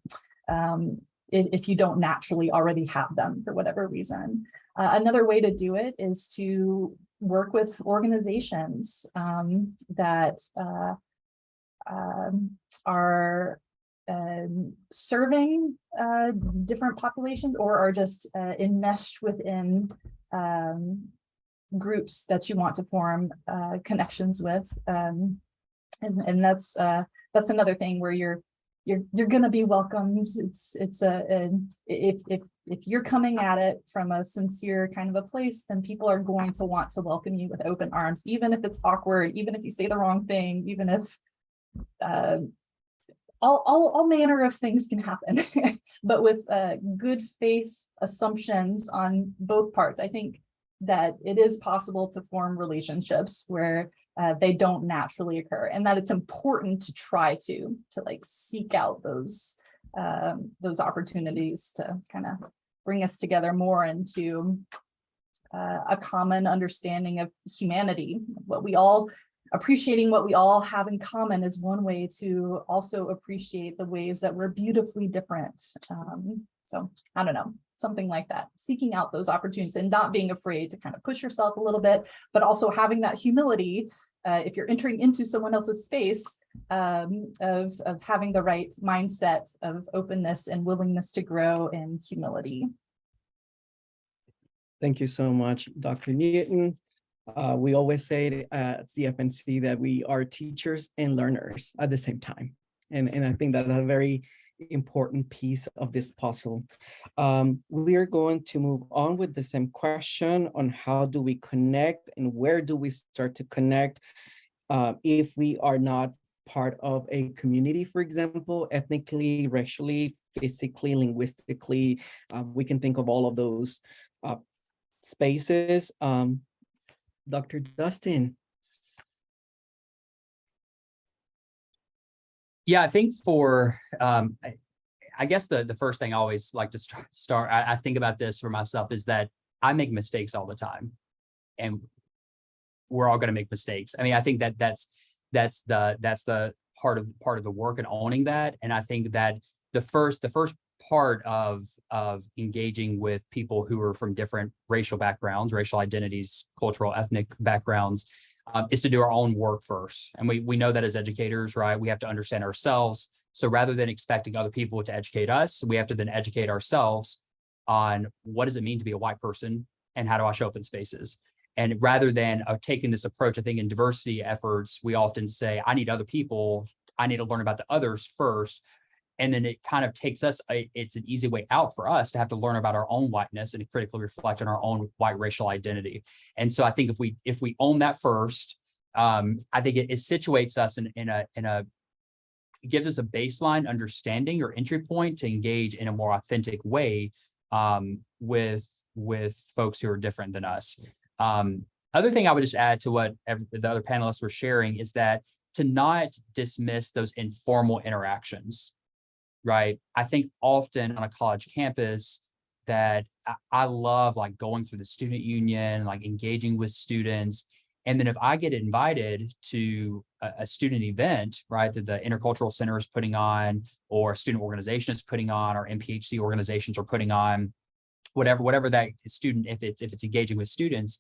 if you don't naturally already have them for whatever reason. Another way to do it is to work with organizations that are serving different populations or are just enmeshed within groups that you want to form connections with, and that's another thing where you're going to be welcomed. If you're coming at it from a sincere kind of a place, then people are going to want to welcome you with open arms, even if it's awkward, even if you say the wrong thing, even if all manner of things can happen. But with good faith assumptions on both parts, I think that it is possible to form relationships where they don't naturally occur, and that it's important to try to like seek out those opportunities to kind of bring us together more into a common understanding of humanity. Appreciating what we all have in common is one way to also appreciate the ways that we're beautifully different. So I don't know, something like that, seeking out those opportunities and not being afraid to kind of push yourself a little bit, but also having that humility if you're entering into someone else's space, of having the right mindset of openness and willingness to grow and humility. Thank you so much, Dr. Newton. We always say at CFNC that we are teachers and learners at the same time. And I think that's a very important piece of this puzzle. We are going to move on with the same question on how do we connect and where do we start to connect if we are not part of a community, for example, ethnically, racially, physically, linguistically. We can think of all of those spaces. Dr. Dustin. Yeah, I think for, I guess the first thing I always like to start, I think about this for myself is that I make mistakes all the time, and we're all going to make mistakes. I mean, I think that's the part of the work and owning that. And I think that the first part of engaging with people who are from different racial backgrounds, racial identities, cultural, ethnic backgrounds, is to do our own work first. And we know that as educators, right? We have to understand ourselves. So rather than expecting other people to educate us, we have to then educate ourselves on what does it mean to be a white person and how do I show up in spaces? And rather than taking this approach, I think in diversity efforts, we often say, I need other people. I need to learn about the others first. And then it kind of takes us, it's an easy way out for us to have to learn about our own whiteness and critically reflect on our own white racial identity. And so I think if we own that first, I think it situates us in a it gives us a baseline understanding or entry point to engage in a more authentic way with folks who are different than us. Other thing I would just add to what the other panelists were sharing is that to not dismiss those informal interactions. Right. I think often on a college campus that I love like going through the student union, like engaging with students. And then if I get invited to a student event, right, that the Intercultural Center is putting on, or a student organization is putting on, or MPHC organizations are putting on, whatever that student, if it's engaging with students,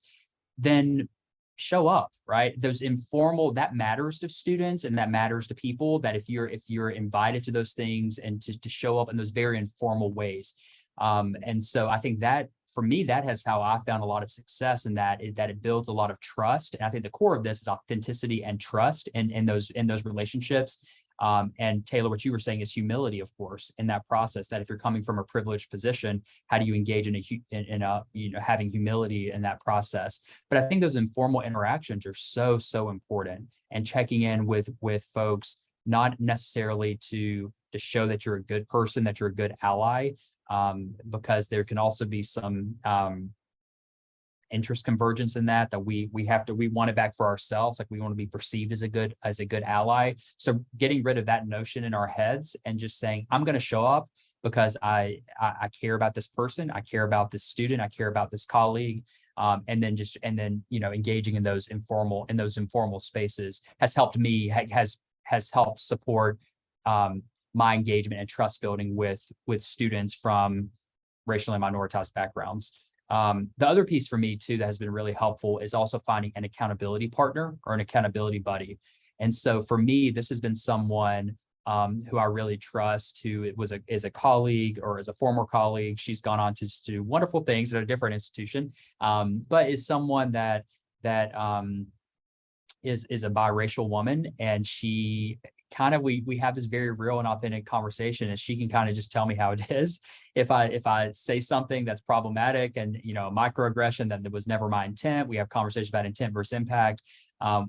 then show up, right? Those informal, that matters to students and that matters to people, that if you're invited to those things and to show up in those very informal ways. And so I think that for me, that has how I found a lot of success in that it builds a lot of trust. And I think the core of this is authenticity and trust in those relationships. And Taylor, what you were saying is humility, of course, in that process, that if you're coming from a privileged position, how do you engage in having humility in that process? But I think those informal interactions are so important, and checking in with folks, not necessarily to show that you're a good person, that you're a good ally, because there can also be some interest convergence in that we want it back for ourselves. Like, we want to be perceived as a good ally. So getting rid of that notion in our heads and just saying, I'm going to show up because I care about this person, I care about this student, I care about this colleague, and then engaging in those informal spaces has helped me, has helped support my engagement and trust building with students from racially minoritized backgrounds. The other piece for me too that has been really helpful is also finding an accountability partner or an accountability buddy. And so for me, this has been someone who I really trust, who is a colleague or as a former colleague. She's gone on to do wonderful things at a different institution, but is someone that is a biracial woman, and she kind of, we have this very real and authentic conversation, and she can kind of just tell me how it is. If I say something that's problematic and, microaggression, that was never my intent. We have conversations about intent versus impact.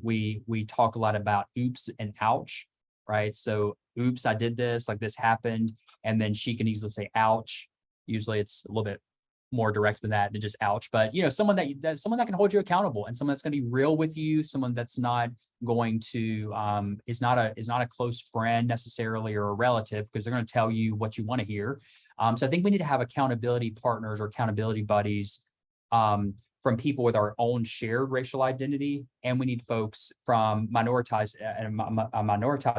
We talk a lot about oops and ouch, right? So oops, I did this, like this happened. And then she can easily say ouch. Usually it's a little bit more direct than that, than just ouch. But someone that can hold you accountable, and someone that's going to be real with you, someone that's not going to is not a close friend necessarily, or a relative, because they're going to tell you what you want to hear. So I think we need to have accountability partners or accountability buddies from people with our own shared racial identity, and we need folks from minoritized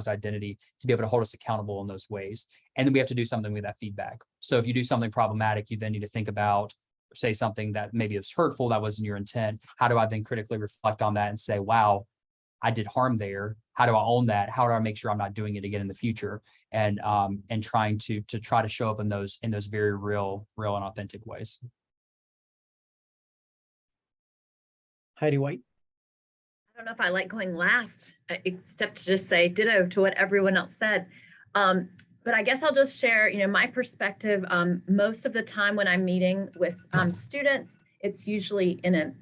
identity to be able to hold us accountable in those ways. And then we have to do something with that feedback. So if you do something problematic, you then need to think about, say something that maybe was hurtful, that wasn't your intent. How do I then critically reflect on that and say, wow, I did harm there. How do I own that? How do I make sure I'm not doing it again in the future? And trying to show up in those very real and authentic ways. Heidi White. I don't know if I like going last, except to just say ditto to what everyone else said. But I guess I'll just share, my perspective. Most of the time when I'm meeting with students, it's usually in an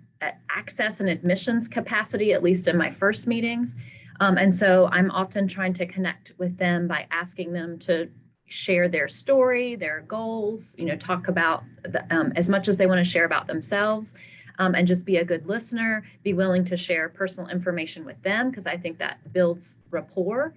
access and admissions capacity, at least in my first meetings. And so I'm often trying to connect with them by asking them to share their story, their goals, talk about as much as they want to share about themselves. And just be a good listener, be willing to share personal information with them, because I think that builds rapport,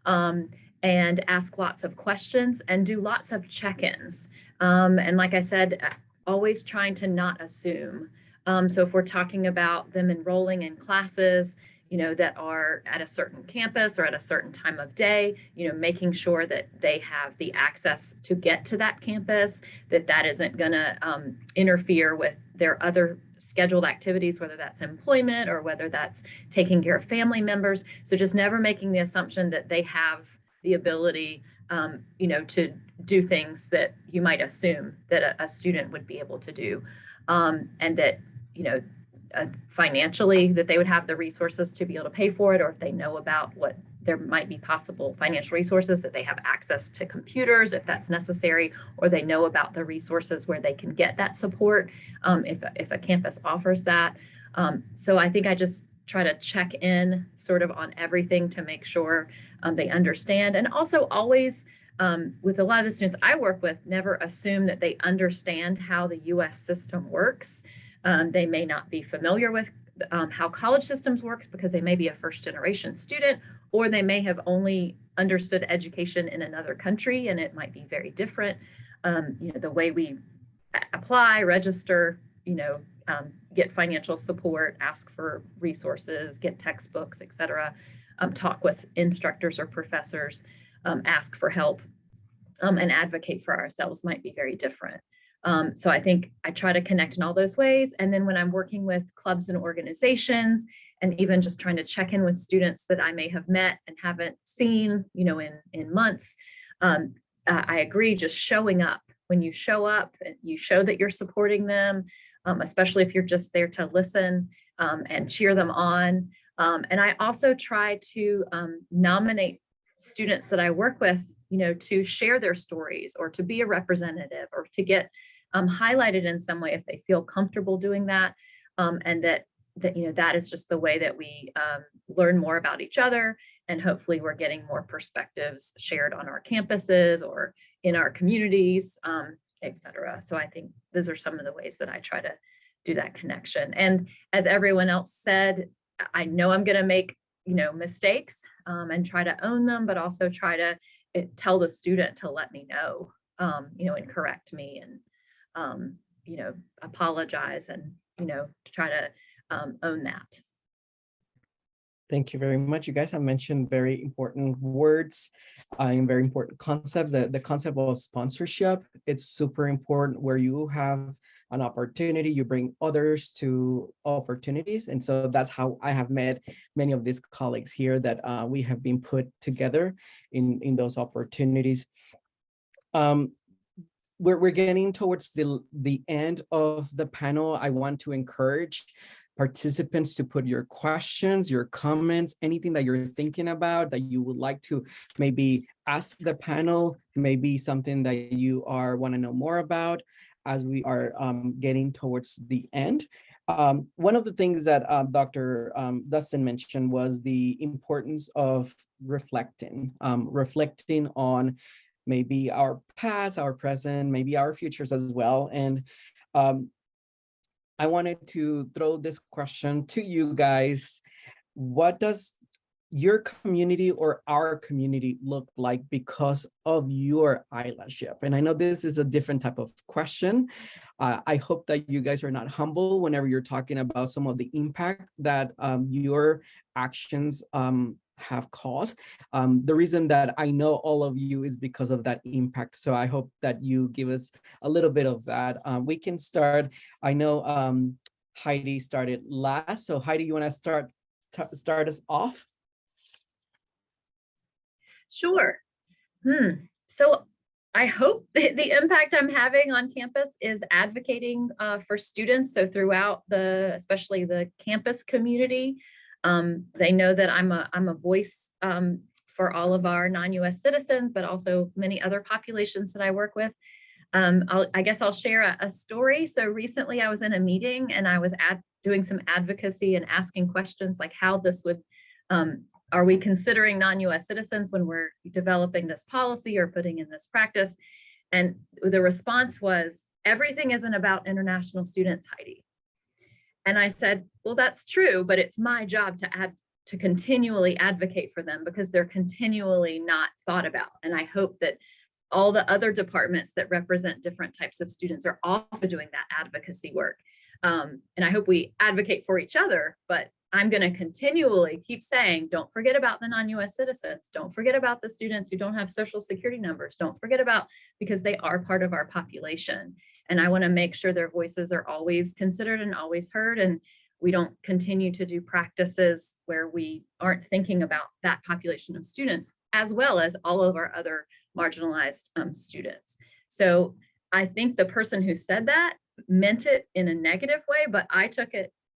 and ask lots of questions and do lots of check-ins. And like I said, always trying to not assume. So if we're talking about them enrolling in classes, that are at a certain campus or at a certain time of day, making sure that they have the access to get to that campus, that isn't going to interfere with their other scheduled activities, whether that's employment or whether that's taking care of family members. So just never making the assumption that they have the ability, to do things that you might assume that a student would be able to do, and that, financially, that they would have the resources to be able to pay for it, or if they know about what there might be possible financial resources, that they have access to computers if that's necessary, or they know about the resources where they can get that support if a campus offers that. So I think I just try to check in sort of on everything to make sure they understand. And also always, with a lot of the students I work with, never assume that they understand how the US system works. They may not be familiar with how college systems works because they may be a first generation student, or they may have only understood education in another country and it might be very different. The way we apply, register, get financial support, ask for resources, get textbooks, et cetera, talk with instructors or professors, ask for help, and advocate for ourselves might be very different. So I think I try to connect in all those ways. And then when I'm working with clubs and organizations, and even just trying to check in with students that I may have met and haven't seen, in months, I agree, just showing up. When you show up, you show that you're supporting them, especially if you're just there to listen, and cheer them on. And I also try to nominate students that I work with, to share their stories or to be a representative or to get highlighted in some way if they feel comfortable doing that. And that is just the way that we learn more about each other. And hopefully we're getting more perspectives shared on our campuses or in our communities, et cetera. So I think those are some of the ways that I try to do that connection. And as everyone else said, I know I'm going to make, mistakes and try to own them, but also try to tell the student to let me know, and correct me and, apologize and, to try to own that. Thank you very much. You guys have mentioned very important words and very important concepts. The concept of sponsorship, it's super important where you have an opportunity, you bring others to opportunities. And so that's how I have met many of these colleagues here that we have been put together in those opportunities. We're getting towards the end of the panel. I want to encourage participants to put your questions, your comments, anything that you're thinking about that you would like to maybe ask the panel, maybe something that you want to know more about as we are getting towards the end. One of the things that Dr. Dustin mentioned was the importance of reflecting on maybe our past, our present, maybe our futures as well. And I wanted to throw this question to you guys. What does your community or our community look like because of your allyship? And I know this is a different type of question. I hope that you guys are not humble whenever you're talking about some of the impact that your actions have caused. The reason that I know all of you is because of that impact. So I hope that you give us a little bit of that. We can start. I know Heidi started last. So Heidi, you want to start us off? Sure. So I hope the impact I'm having on campus is advocating for students. So throughout especially the campus community, they know that I'm a voice for all of our non-US citizens, but also many other populations that I work with. I guess I'll share a story. So recently I was in a meeting and I was doing some advocacy and asking questions like how this would, are we considering non-US citizens when we're developing this policy or putting in this practice? And the response was, everything isn't about international students, Heidi. And I said, well, that's true, but it's my job to continually advocate for them because they're continually not thought about. And I hope that all the other departments that represent different types of students are also doing that advocacy work. And I hope we advocate for each other, but I'm going to continually keep saying, don't forget about the non-US citizens. Don't forget about the students who don't have social security numbers. Don't forget about, because they are part of our population. And I want to make sure their voices are always considered and always heard. And we don't continue to do practices where we aren't thinking about that population of students, as well as all of our other marginalized students. So I think the person who said that meant it in a negative way, but I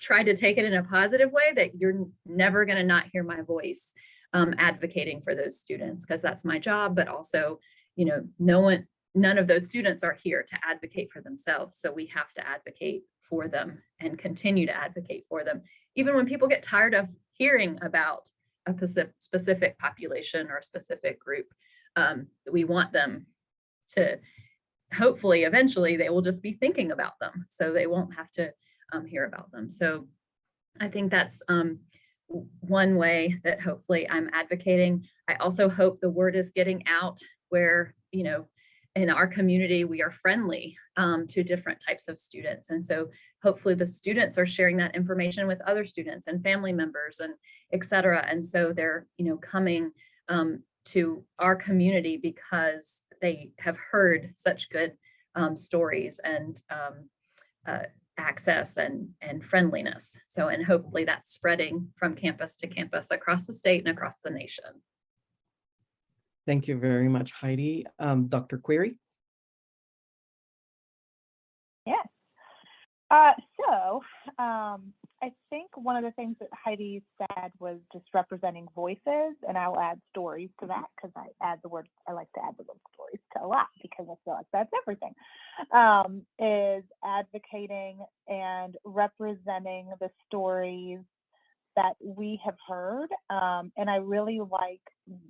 tried to take it in a positive way, that you're never going to not hear my voice advocating for those students, because that's my job. But also, none of those students are here to advocate for themselves. So we have to advocate for them and continue to advocate for them. Even when people get tired of hearing about a specific population or a specific group, we want them to, hopefully, eventually, they will just be thinking about them. So they won't have to hear about them. So I think that's one way that hopefully I'm advocating. I also hope the word is getting out where, in our community, we are friendly to different types of students. And so hopefully the students are sharing that information with other students and family members and et cetera. And so they're, coming to our community because they have heard such good stories and access and friendliness. So, and hopefully that's spreading from campus to campus across the state and across the nation. Thank you very much, Heidi. Dr. Query? Yes. So I think one of the things that Heidi said was just representing voices, and I'll add stories to that because I like to add the word stories to a lot because I feel like that's everything, is advocating and representing the stories that we have heard. And I really like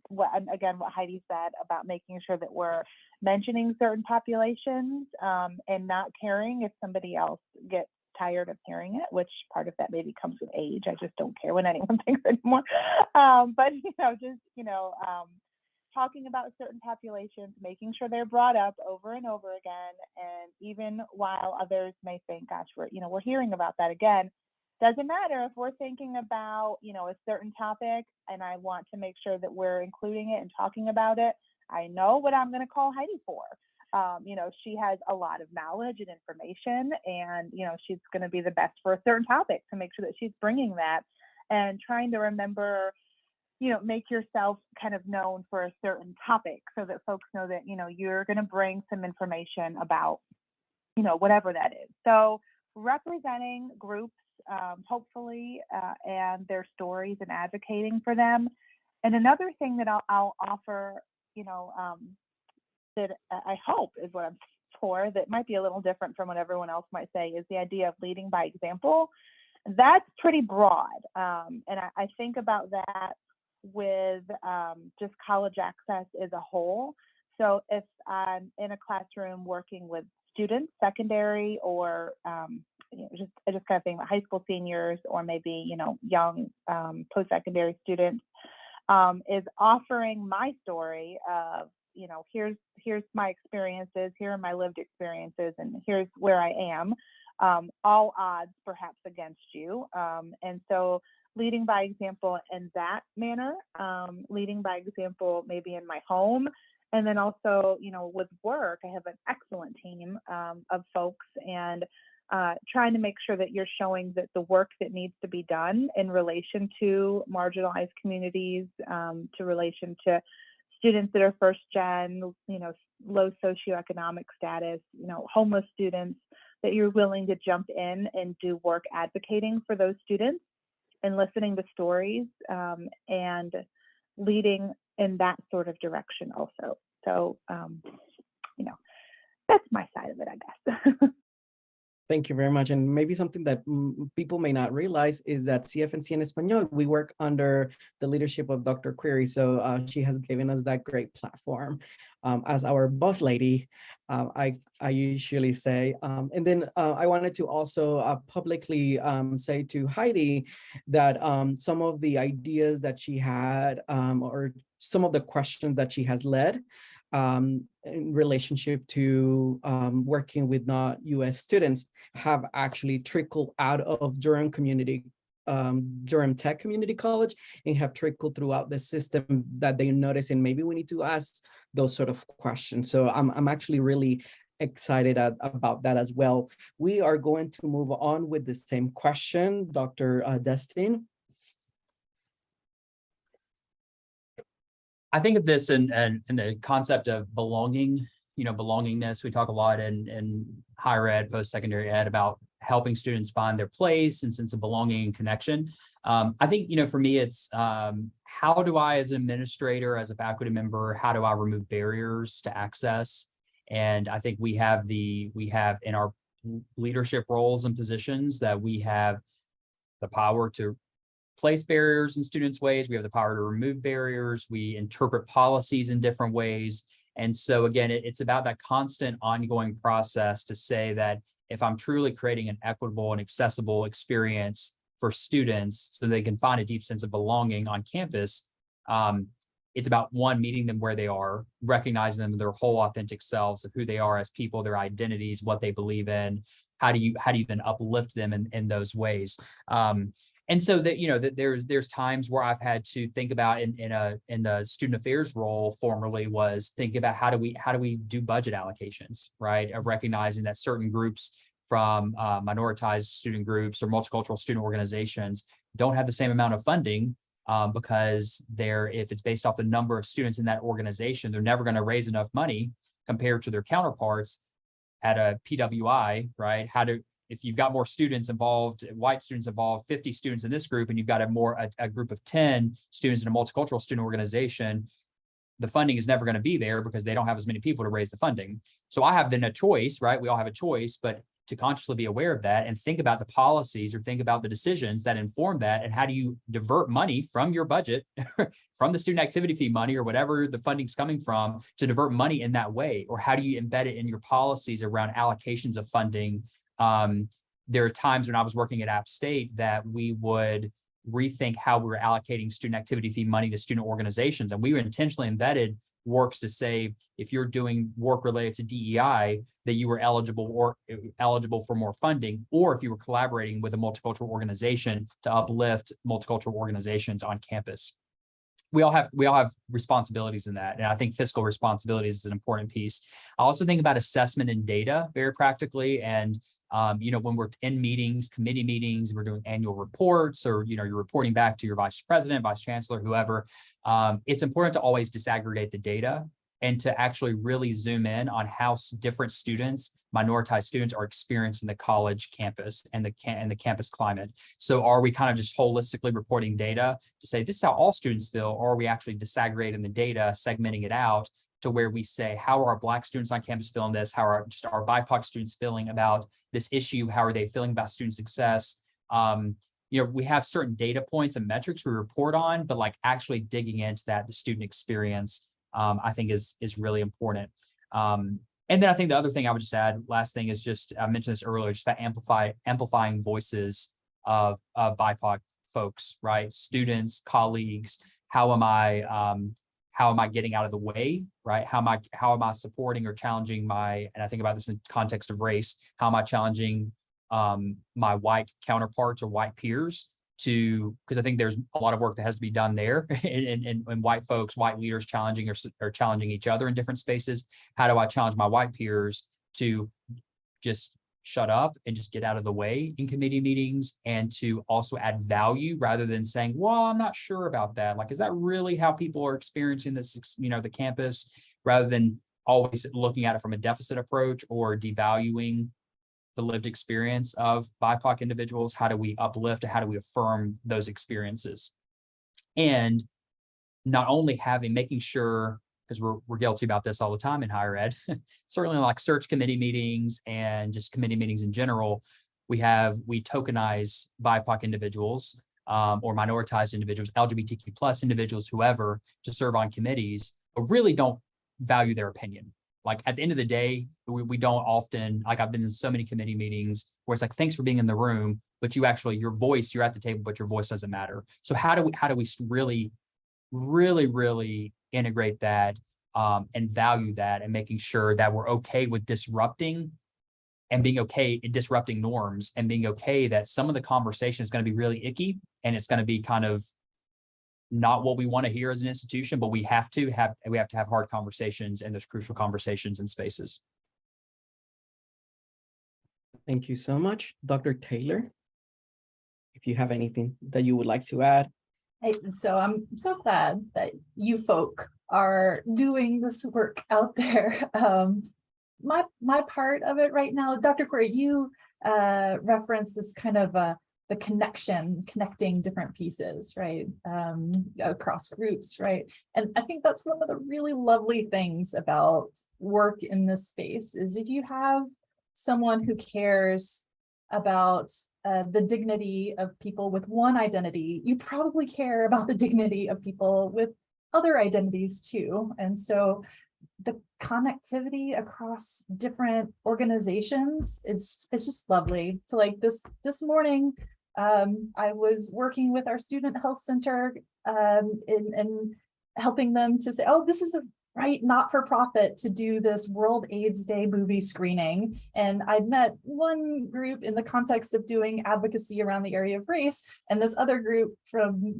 what Heidi said about making sure that we're mentioning certain populations and not caring if somebody else gets tired of hearing it, which part of that maybe comes with age. I just don't care when anyone thinks anymore. But talking about certain populations, making sure they're brought up over and over again, and even while others may think, "Gosh, we're hearing about that again." Doesn't matter if we're thinking about a certain topic, and I want to make sure that we're including it and talking about it. I know what I'm going to call Heidi for. She has a lot of knowledge and information, and she's going to be the best for a certain topic, to make sure that she's bringing that and trying to remember, make yourself kind of known for a certain topic so that folks know that you're going to bring some information about whatever that is. So representing groups, hopefully, and their stories, and advocating for them. And another thing that I'll offer, that I hope is what I'm for, that might be a little different from what everyone else might say, is the idea of leading by example. That's pretty broad. And I think about that with just college access as a whole. So if I'm in a classroom working with students, secondary, or just kind of thinking about high school seniors, or maybe young post-secondary students, is offering my story of here's my experiences, here are my lived experiences, and here's where I am, all odds perhaps against you, and so leading by example in that manner, leading by example maybe in my home. And then also, with work, I have an excellent team of folks, and trying to make sure that you're showing that the work that needs to be done in relation to marginalized communities, to relation to students that are first gen, low socioeconomic status, homeless students, that you're willing to jump in and do work advocating for those students and listening to stories, and leading in that sort of direction also. So, that's my side of it, I guess. Thank you very much. And maybe something that people may not realize is that CFNC en Español, we work under the leadership of Dr. Query. So she has given us that great platform as our boss lady, I usually say. And then I wanted to also publicly say to Heidi that some of the ideas that she had, or some of the questions that she has led, in relationship to working with not U.S. students, have actually trickled out of Durham Tech Community College, and have trickled throughout the system, that they notice, and maybe we need to ask those sort of questions. So I'm actually really excited about that as well. We are going to move on with the same question, Dr. Destin. I think of this in the concept of belonging, belongingness. We talk a lot in higher ed, post-secondary ed, about helping students find their place and sense of belonging and connection. I think, for me, it's how do I, as an administrator, as a faculty member, how do I remove barriers to access? And I think we have in our leadership roles and positions that we have the power to place barriers in students' ways. We have the power to remove barriers. We interpret policies in different ways. And so again, it's about that constant ongoing process to say that if I'm truly creating an equitable and accessible experience for students so they can find a deep sense of belonging on campus, it's about, one, meeting them where they are, recognizing them in their whole authentic selves of who they are as people, their identities, what they believe in. How do you then uplift them in those ways? And so that, there's times where I've had to think about in the student affairs role formerly was think about how do we do budget allocations, right? Of recognizing that certain groups from minoritized student groups or multicultural student organizations don't have the same amount of funding because if it's based off the number of students in that organization, they're never going to raise enough money compared to their counterparts at a PWI, right? if you've got more students involved, white students involved, 50 students in this group, and you've got a group of 10 students in a multicultural student organization, the funding is never going to be there because they don't have as many people to raise the funding. So I have then a choice, right? We all have a choice, but to consciously be aware of that and think about the policies or think about the decisions that inform that, and how do you divert money from your budget, from the student activity fee money or whatever the funding's coming from, to divert money in that way? Or how do you embed it in your policies around allocations of funding? There are times when I was working at App State that we would rethink how we were allocating student activity fee money to student organizations. And we were intentionally embedded works to say, if you're doing work related to DEI, that you were eligible for more funding, or if you were collaborating with a multicultural organization to uplift multicultural organizations on campus. We all have responsibilities in that. And I think fiscal responsibilities is an important piece. I also think about assessment and data very practically. And, when we're in meetings, committee meetings, we're doing annual reports, or, you're reporting back to your vice president, vice chancellor, whoever, it's important to always disaggregate the data and to actually really zoom in on how different students, minoritized students, are experiencing the college campus and the campus climate. So are we kind of just holistically reporting data to say this is how all students feel, or are we actually disaggregating the data, segmenting it out to where we say, how are our Black students on campus feeling this? How are just our BIPOC students feeling about this issue? How are they feeling about student success? We have certain data points and metrics we report on, but like actually digging into that, the student experience, I think is really important. And then I think the other thing I would just add, last thing, is just, I mentioned this earlier, just about amplifying voices of BIPOC folks, right? Students, colleagues. How am I getting out of the way, right? How am I supporting or challenging and I think about this in context of race, how am I challenging my white counterparts or white peers because I think there's a lot of work that has to be done there, and white folks, white leaders challenging or challenging each other in different spaces. How do I challenge my white peers to just shut up and just get out of the way in committee meetings, and to also add value rather than saying, well, I'm not sure about that. Like, is that really how people are experiencing this, the campus, rather than always looking at it from a deficit approach or devaluing the lived experience of BIPOC individuals? How do we uplift, how do we affirm those experiences? And not only making sure, because we're guilty about this all the time in higher ed, certainly like search committee meetings and just committee meetings in general, we tokenize BIPOC individuals or minoritized individuals, LGBTQ plus individuals, whoever, to serve on committees, but really don't value their opinion. Like at the end of the day, we don't often, like I've been in so many committee meetings where it's like, thanks for being in the room, but you're at the table, but your voice doesn't matter. So how do we really, really, really integrate that and value that, and making sure that we're okay with disrupting and being okay in disrupting norms, and being okay that some of the conversation is going to be really icky and it's going to be kind of not what we want to hear as an institution, but we have to have hard conversations, and there's crucial conversations in spaces. Thank you so much. Dr. Taylor, if you have anything that you would like to add. So I'm so glad that you folk are doing this work out there. My part of it right now, Dr. Corey, you referenced this kind of the connecting different pieces, right, across groups, right? And I think that's one of the really lovely things about work in this space, is if you have someone who cares about the dignity of people with one identity, you probably care about the dignity of people with other identities too. And so the connectivity across different organizations, it's just lovely. So like this morning, I was working with our student health center in helping them to say, oh, this is the right not-for-profit to do this World AIDS Day movie screening. And I'd met one group in the context of doing advocacy around the area of race, and this other group from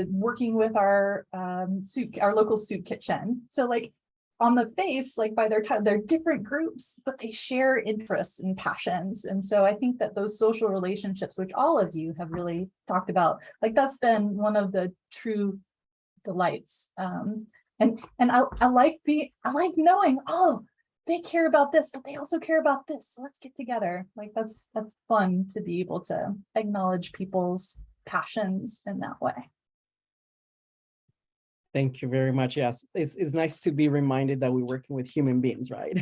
working with our local soup kitchen. So like on the face, like by their time, they're different groups, but they share interests and passions. And so I think that those social relationships, which all of you have really talked about, like that's been one of the true delights. And I like knowing, oh, they care about this, but they also care about this. So let's get together. Like that's fun to be able to acknowledge people's passions in that way. Thank you very much. Yes, it's nice to be reminded that we're working with human beings, right?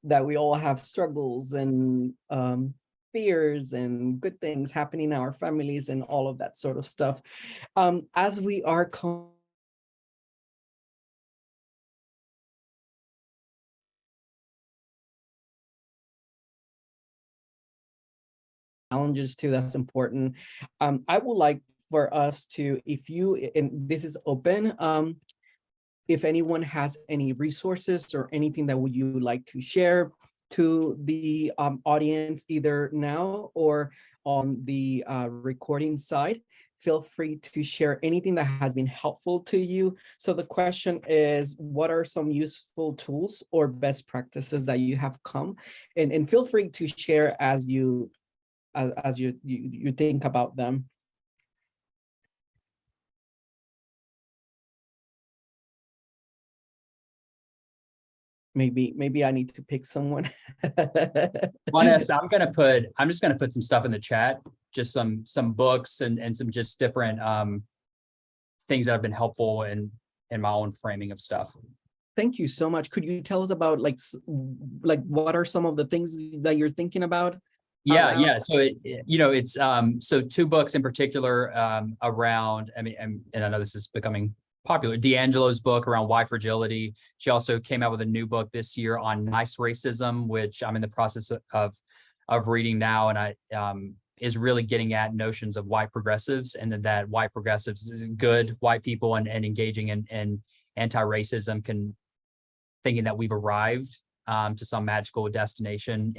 That we all have struggles and fears and good things happening in our families and all of that sort of stuff. As we are challenges too, that's important. I would like for us to, if you, and this is open, if anyone has any resources or anything that would you like to share to the audience, either now or on the recording side, feel free to share anything that has been helpful to you. So the question is, what are some useful tools or best practices that you have come? And feel free to share as you think about them. Maybe I need to pick someone. Vanessa, I'm just gonna put some stuff in the chat, just some books and some just different things that have been helpful in my own framing of stuff. Thank you so much. Could you tell us about like what are some of the things that you're thinking about? Yeah. So it's so two books in particular around, I mean, and I know this is becoming popular, D'Angelo's book around why fragility. She also came out with a new book this year on nice racism, which I'm in the process of reading now, and I is really getting at notions of white progressives, and that white progressives is good white people and engaging in anti-racism, thinking that we've arrived to some magical destination.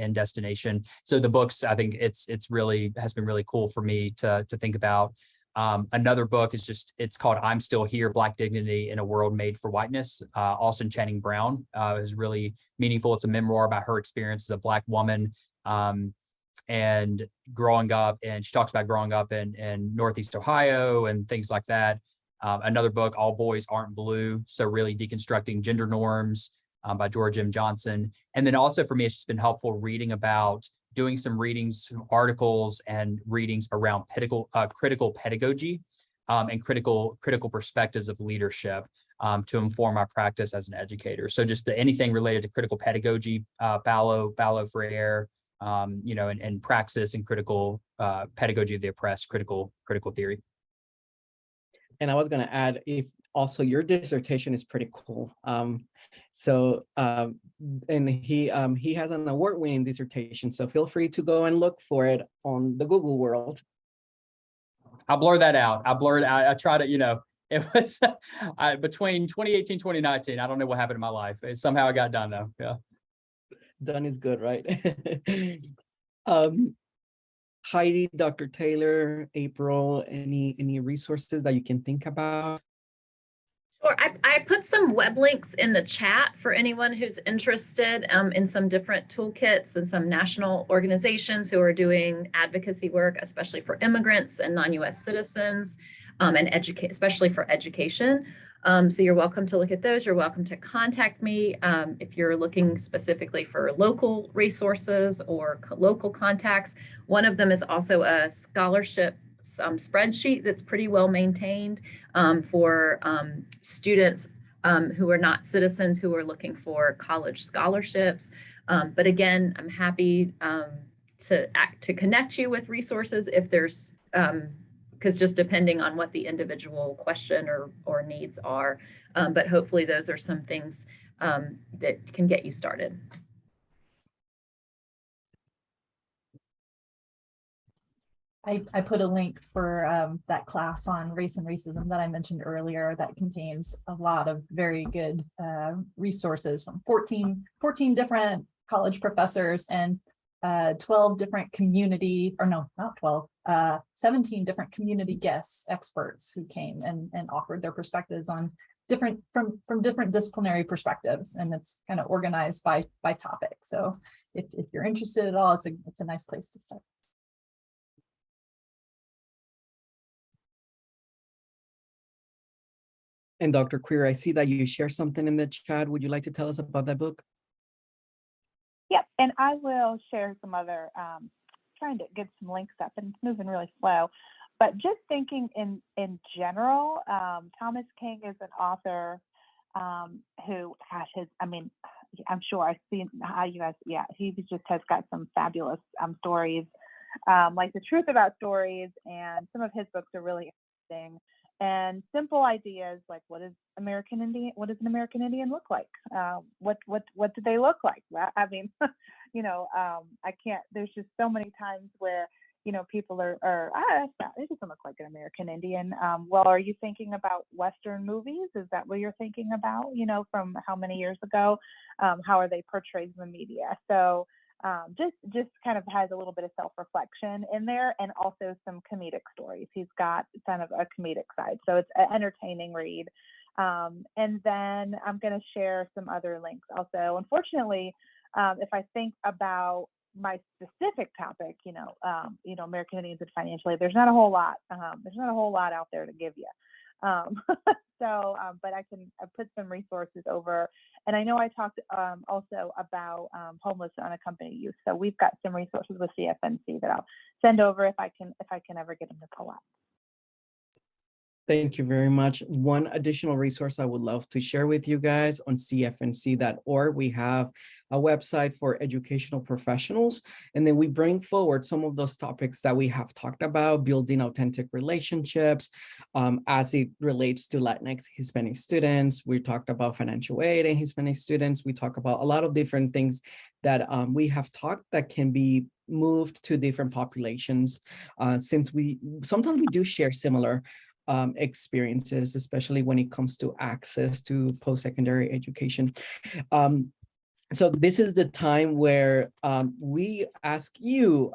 So the books, I think it's really has been really cool for me to think about. Another book is it's called I'm Still Here, Black Dignity in a World Made for Whiteness. Austin Channing Brown is really meaningful. It's a memoir about her experience as a Black woman and growing up. And she talks about growing up in Northeast Ohio and things like that. Another book, All Boys Aren't Blue. So really deconstructing gender norms by George M. Johnson. And then also for me, it's just been helpful doing some readings, some articles and readings around critical pedagogy and critical perspectives of leadership to inform my practice as an educator. So just anything related to critical pedagogy, Paulo Freire, and praxis and critical pedagogy of the oppressed, critical theory. And I was going to add, if also your dissertation is pretty cool. And he has an award-winning dissertation, so feel free to go and look for it on the Google world. I'll blur that out. I try to, it was between 2018, 2019. I don't know what happened in my life. Somehow I got done though. Yeah. Done is good, right? Heidi, Dr. Taylor, April, any resources that you can think about? Sure. I put some web links in the chat for anyone who's interested in some different toolkits and some national organizations who are doing advocacy work, especially for immigrants and non-US citizens, and especially for education. So you're welcome to look at those. You're welcome to contact me if you're looking specifically for local resources or local contacts. One of them is also a scholarship spreadsheet that's pretty well maintained for students who are not citizens who are looking for college scholarships. But again, I'm happy to connect you with resources if there's, because just depending on what the individual question or needs are. But hopefully those are some things that can get you started. I put a link for that class on race and racism that I mentioned earlier that contains a lot of very good resources from 14 different college professors and 12 different community, or no, not 12, 17 different community guests, experts who came and offered their perspectives on from different disciplinary perspectives, and it's kind of organized by topic. So if you're interested at all, it's a nice place to start. And Dr. Queer, I see that you share something in the chat. Would you like to tell us about that book? Yep, and I will share some other, trying to get some links up, and it's moving really slow. But just thinking in general, Thomas King is an author who, gosh, I mean, I'm sure I've seen how you guys, yeah, he just has got some fabulous stories, like The Truth About Stories, and some of his books are really interesting. And simple ideas like what does an American Indian look like? What do they look like? Well, I mean, I can't. There's just so many times where people are it doesn't look like an American Indian. Well, are you thinking about Western movies? Is that what you're thinking about? From how many years ago? How are they portrayed in the media? So just kind of has a little bit of self-reflection in there, and also some comedic stories. He's got kind of a comedic side, so it's an entertaining read. And then I'm going to share some other links also. Unfortunately, if I think about my specific topic, American Indians and financial aid, there's not a whole lot. There's not a whole lot out there to give you. But I put some resources over, and I know I talked also about homeless unaccompanied youth. So we've got some resources with CFNC that I'll send over if I can ever get them to pull up. Thank you very much. One additional resource I would love to share with you guys: on cfnc.org, we have a website for educational professionals, and then we bring forward some of those topics that we have talked about, building authentic relationships as it relates to Latinx Hispanic students. We talked about financial aid and Hispanic students. We talk about a lot of different things that we have talked that can be moved to different populations, since sometimes we do share similar experiences, especially when it comes to access to post-secondary education. So this is the time where we ask you,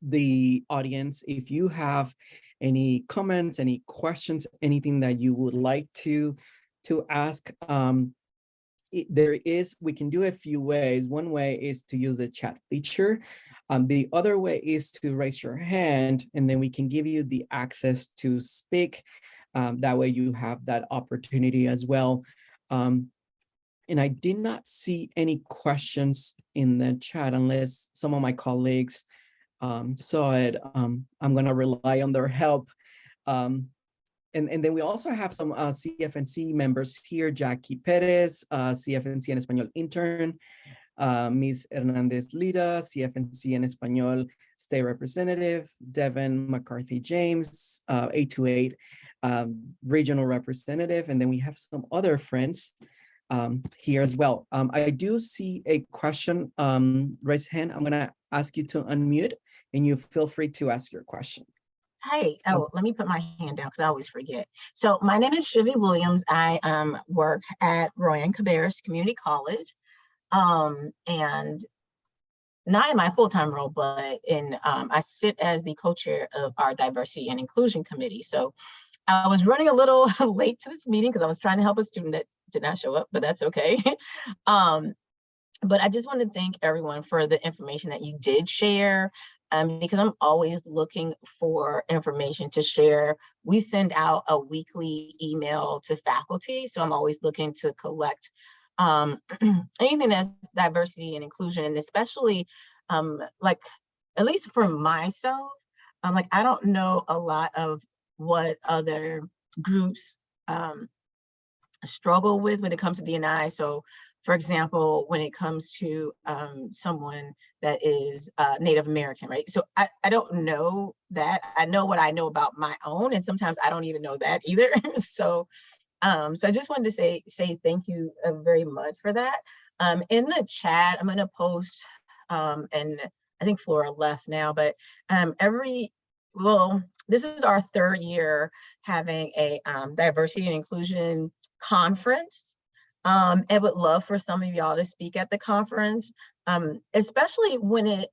the audience, if you have any comments, any questions, anything that you would like to ask. We can do a few ways. One way is to use the chat feature. The other way is to raise your hand, and then we can give you the access to speak. That way you have that opportunity as well. And I did not see any questions in the chat unless some of my colleagues saw it. I'm going to rely on their help. And then we also have some CFNC members here: Jackie Perez, CFNC en Español intern, Ms. Hernandez Lida, CFNC en Español state representative, Devin McCarthy James, 828 regional representative, and then we have some other friends here as well. I do see a question, raise hand. I'm gonna ask you to unmute, and you feel free to ask your question. Hey, let me put my hand down because I always forget. So my name is Shivy Williams. I work at Royan Cabarrus Community College, and not in my full-time role, but I sit as the co-chair of our Diversity and Inclusion Committee. So I was running a little late to this meeting because I was trying to help a student that did not show up, but that's okay. But I just want to thank everyone for the information that you did share. Because I'm always looking for information to share. We send out a weekly email to faculty, so I'm always looking to collect anything that's diversity and inclusion, and especially like, at least for myself, like, I don't know a lot of what other groups struggle with when it comes to D&I. So for example, when it comes to someone that is Native American, right? So I don't know that. I know what I know about my own, and sometimes I don't even know that either. So I just wanted to say thank you very much for that. In the chat, I'm going to post, and I think Flora left now, but this is our third year having a diversity and inclusion conference. I would love for some of y'all to speak at the conference, especially when it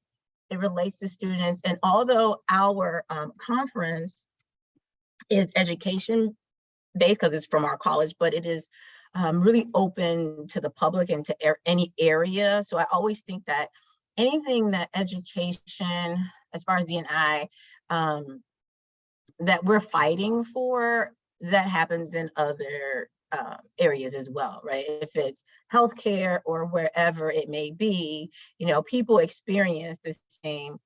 relates to students. And although our conference is education based because it's from our college, but it is really open to the public and to any area. So I always think that anything that education, as far as D&I, that we're fighting for, that happens in other areas as well, right? If it's healthcare or wherever it may be, people experience the same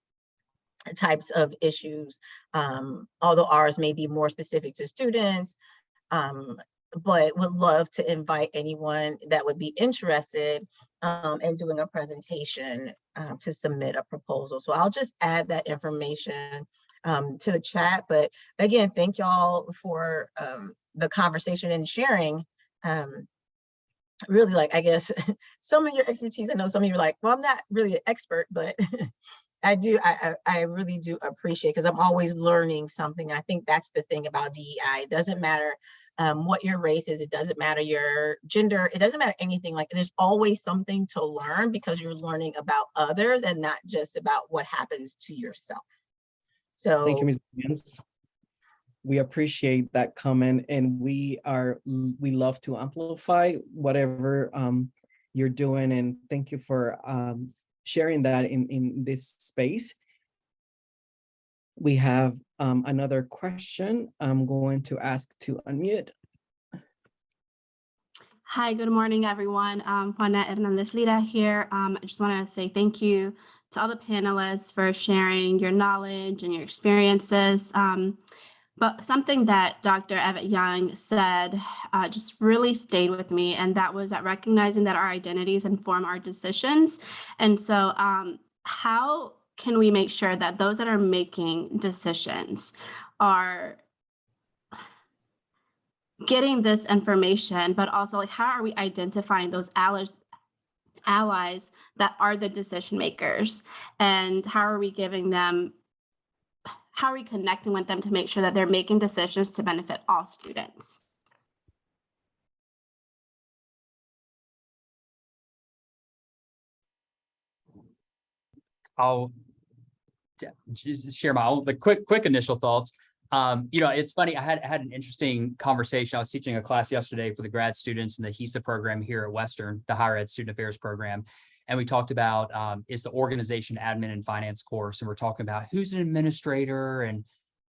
types of issues, although ours may be more specific to students, but would love to invite anyone that would be interested in doing a presentation to submit a proposal. So I'll just add that information to the chat. But again, thank y'all for the conversation and sharing really, like, I guess, some of your expertise. I know some of you are like, well, I'm not really an expert, but I really do appreciate, because I'm always learning something. I think that's the thing about DEI. It doesn't matter what your race is. It doesn't matter your gender. It doesn't matter anything. Like, there's always something to learn, because you're learning about others and not just about what happens to yourself. So thank you, Ms. Williams. We appreciate that comment, and we love to amplify whatever you're doing, and thank you for sharing that in this space. We have another question. I'm going to ask to unmute. Hi, good morning, everyone. Juana Hernandez Lira here. I just want to say thank you to all the panelists for sharing your knowledge and your experiences. But something that Dr. Evett Young said just really stayed with me, and that was that recognizing that our identities inform our decisions. And so how can we make sure that those that are making decisions are getting this information, but also, like, how are we identifying those allies that are the decision makers, and how are we giving them, how are we connecting with them to make sure that they're making decisions to benefit all students? I'll just share my own quick initial thoughts. It's funny. I had an interesting conversation. I was teaching a class yesterday for the grad students in the HESA program here at Western, the Higher Ed Student Affairs program. And we talked about it's the organization, admin, and finance course. And we're talking about who's an administrator and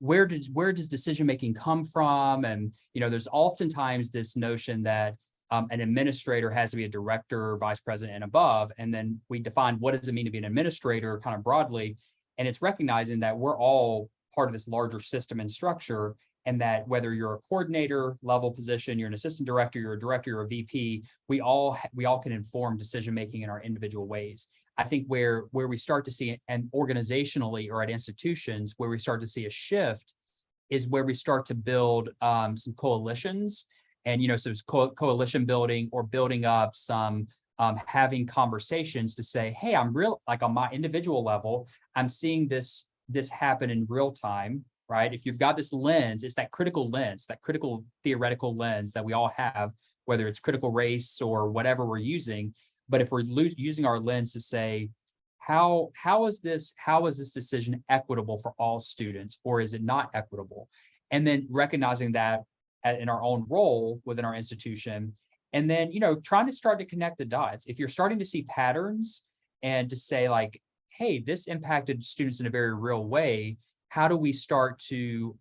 where does decision-making come from? And, there's oftentimes this notion that an administrator has to be a director, vice president, and above. And then we define what does it mean to be an administrator kind of broadly. And it's recognizing that we're all part of this larger system and structure, and that whether you're a coordinator level position, you're an assistant director, you're a director, you're a VP, we all can inform decision-making in our individual ways. I think where we start to see, and organizationally or at institutions, where we start to see a shift is where we start to build some coalitions. And, so it's coalition building, or building up some having conversations to say, hey, I'm like on my individual level, I'm seeing this happen in real time, right? If you've got this lens, it's that critical lens, that critical theoretical lens that we all have, whether it's critical race or whatever we're using. But if we're using our lens to say, how is this decision equitable for all students, or is it not equitable? And then recognizing that in our own role within our institution, and then, trying to start to connect the dots. If you're starting to see patterns and to say, like, hey, this impacted students in a very real way, how do we start to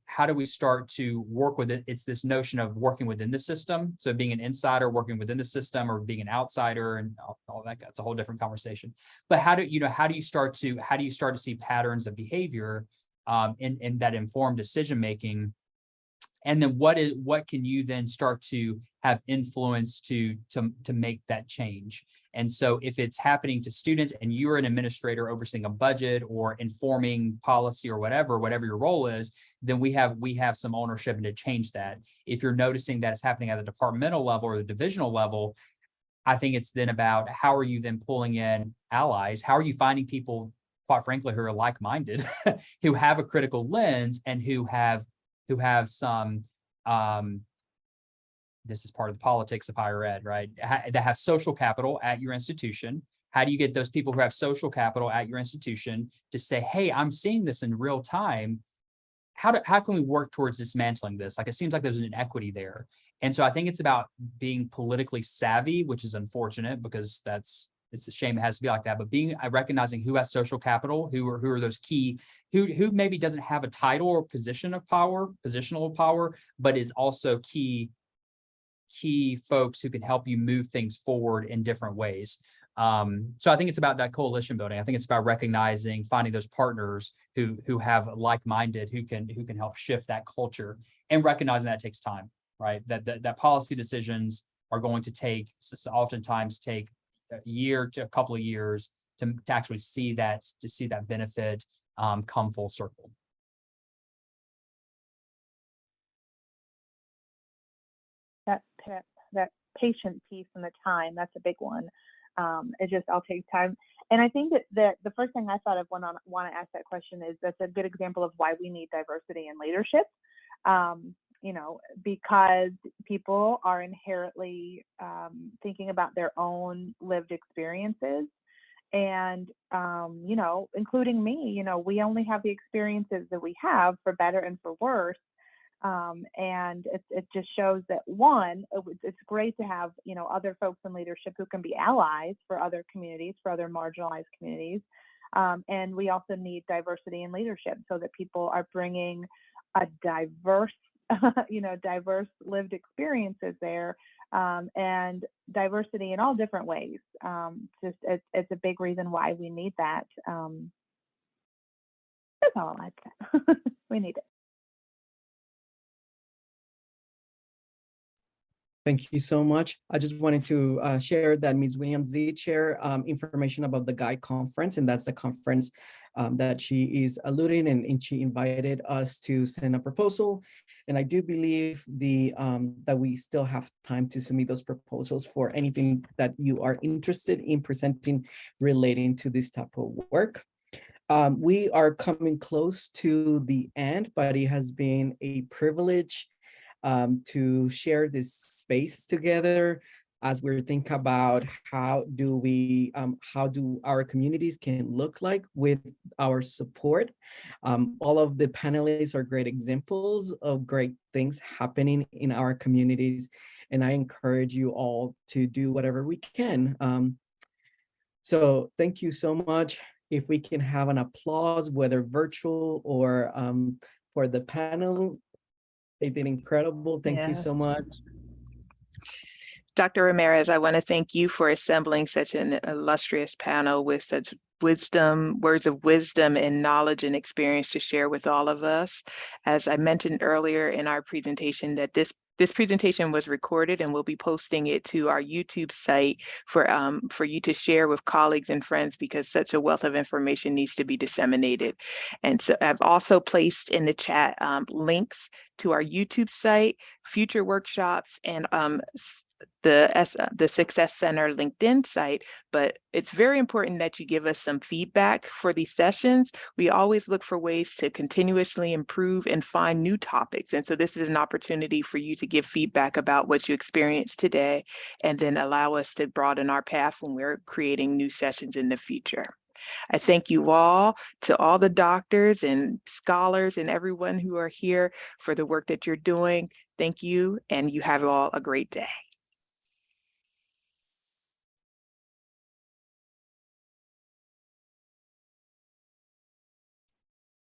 work with it? It's this notion of working within the system. So being an insider, working within the system, or being an outsider, and all that, that's a whole different conversation. But how do you start to see patterns of behavior in that informed decision making? And then what can you then start to have influence to make that change? And so if it's happening to students and you're an administrator overseeing a budget or informing policy or whatever your role is, then we have some ownership to change that. If you're noticing that it's happening at the departmental level or the divisional level, I think it's then about how are you then pulling in allies? How are you finding people, quite frankly, who are like-minded, who have a critical lens and who have some, this is part of the politics of higher ed, right? That have social capital at your institution. How do you get those people who have social capital at your institution to say, hey, I'm seeing this in real time. How can we work towards dismantling this? Like, it seems like there's an inequity there. And so I think it's about being politically savvy, which is unfortunate because it's a shame it has to be like that, but recognizing who has social capital, who are those key, who maybe doesn't have a title or positional power, but is also key key folks who can help you move things forward in different ways. So I think it's about that coalition building. I think it's about recognizing, finding those partners who have like-minded, who can help shift that culture, and recognizing that takes time, right? That policy decisions are going to oftentimes take a year to a couple of years to actually see that benefit come full circle. That patient piece and the time, that's a big one. It just, I'll take time. And I think that the first thing I thought of when I want to ask that question is that's a good example of why we need diversity in leadership. You know, because people are inherently thinking about their own lived experiences. And, you know, including me, you know, we only have the experiences that we have, for better and for worse. And it just shows that, one, it's great to have, you know, other folks in leadership who can be allies for other communities, for other marginalized communities. And we also need diversity in leadership so that people are bringing a diverse, you know, diverse lived experiences there, and diversity in all different ways. Just it's a big reason why we need that. That's all I'd say. We need it. Thank you so much. I just wanted to share that Ms. Williams did share information about the GUIDE conference, and that's the conference that she is alluding, and she invited us to send a proposal. And I do believe that we still have time to submit those proposals for anything that you are interested in presenting relating to this type of work. We are coming close to the end, but it has been a privilege to share this space together as we're thinking about how do our communities can look like with our support. All of the panelists are great examples of great things happening in our communities, and I encourage you all to do whatever we can. So thank you so much. If we can have an applause, whether virtual or for the panel. They did incredible. Thank you so much. Dr. Ramirez, I want to thank you for assembling such an illustrious panel with such wisdom, words of wisdom and knowledge and experience to share with all of us. As I mentioned earlier in our presentation, that this presentation was recorded, and we'll be posting it to our YouTube site for you to share with colleagues and friends, because such a wealth of information needs to be disseminated. And so I've also placed in the chat links to our YouTube site, future workshops, and the Success Center LinkedIn site. But it's very important that you give us some feedback for these sessions. We always look for ways to continuously improve and find new topics. And so this is an opportunity for you to give feedback about what you experienced today, and then allow us to broaden our path when we're creating new sessions in the future. I thank you all, to all the doctors and scholars and everyone who are here, for the work that you're doing. Thank you, and you have all a great day.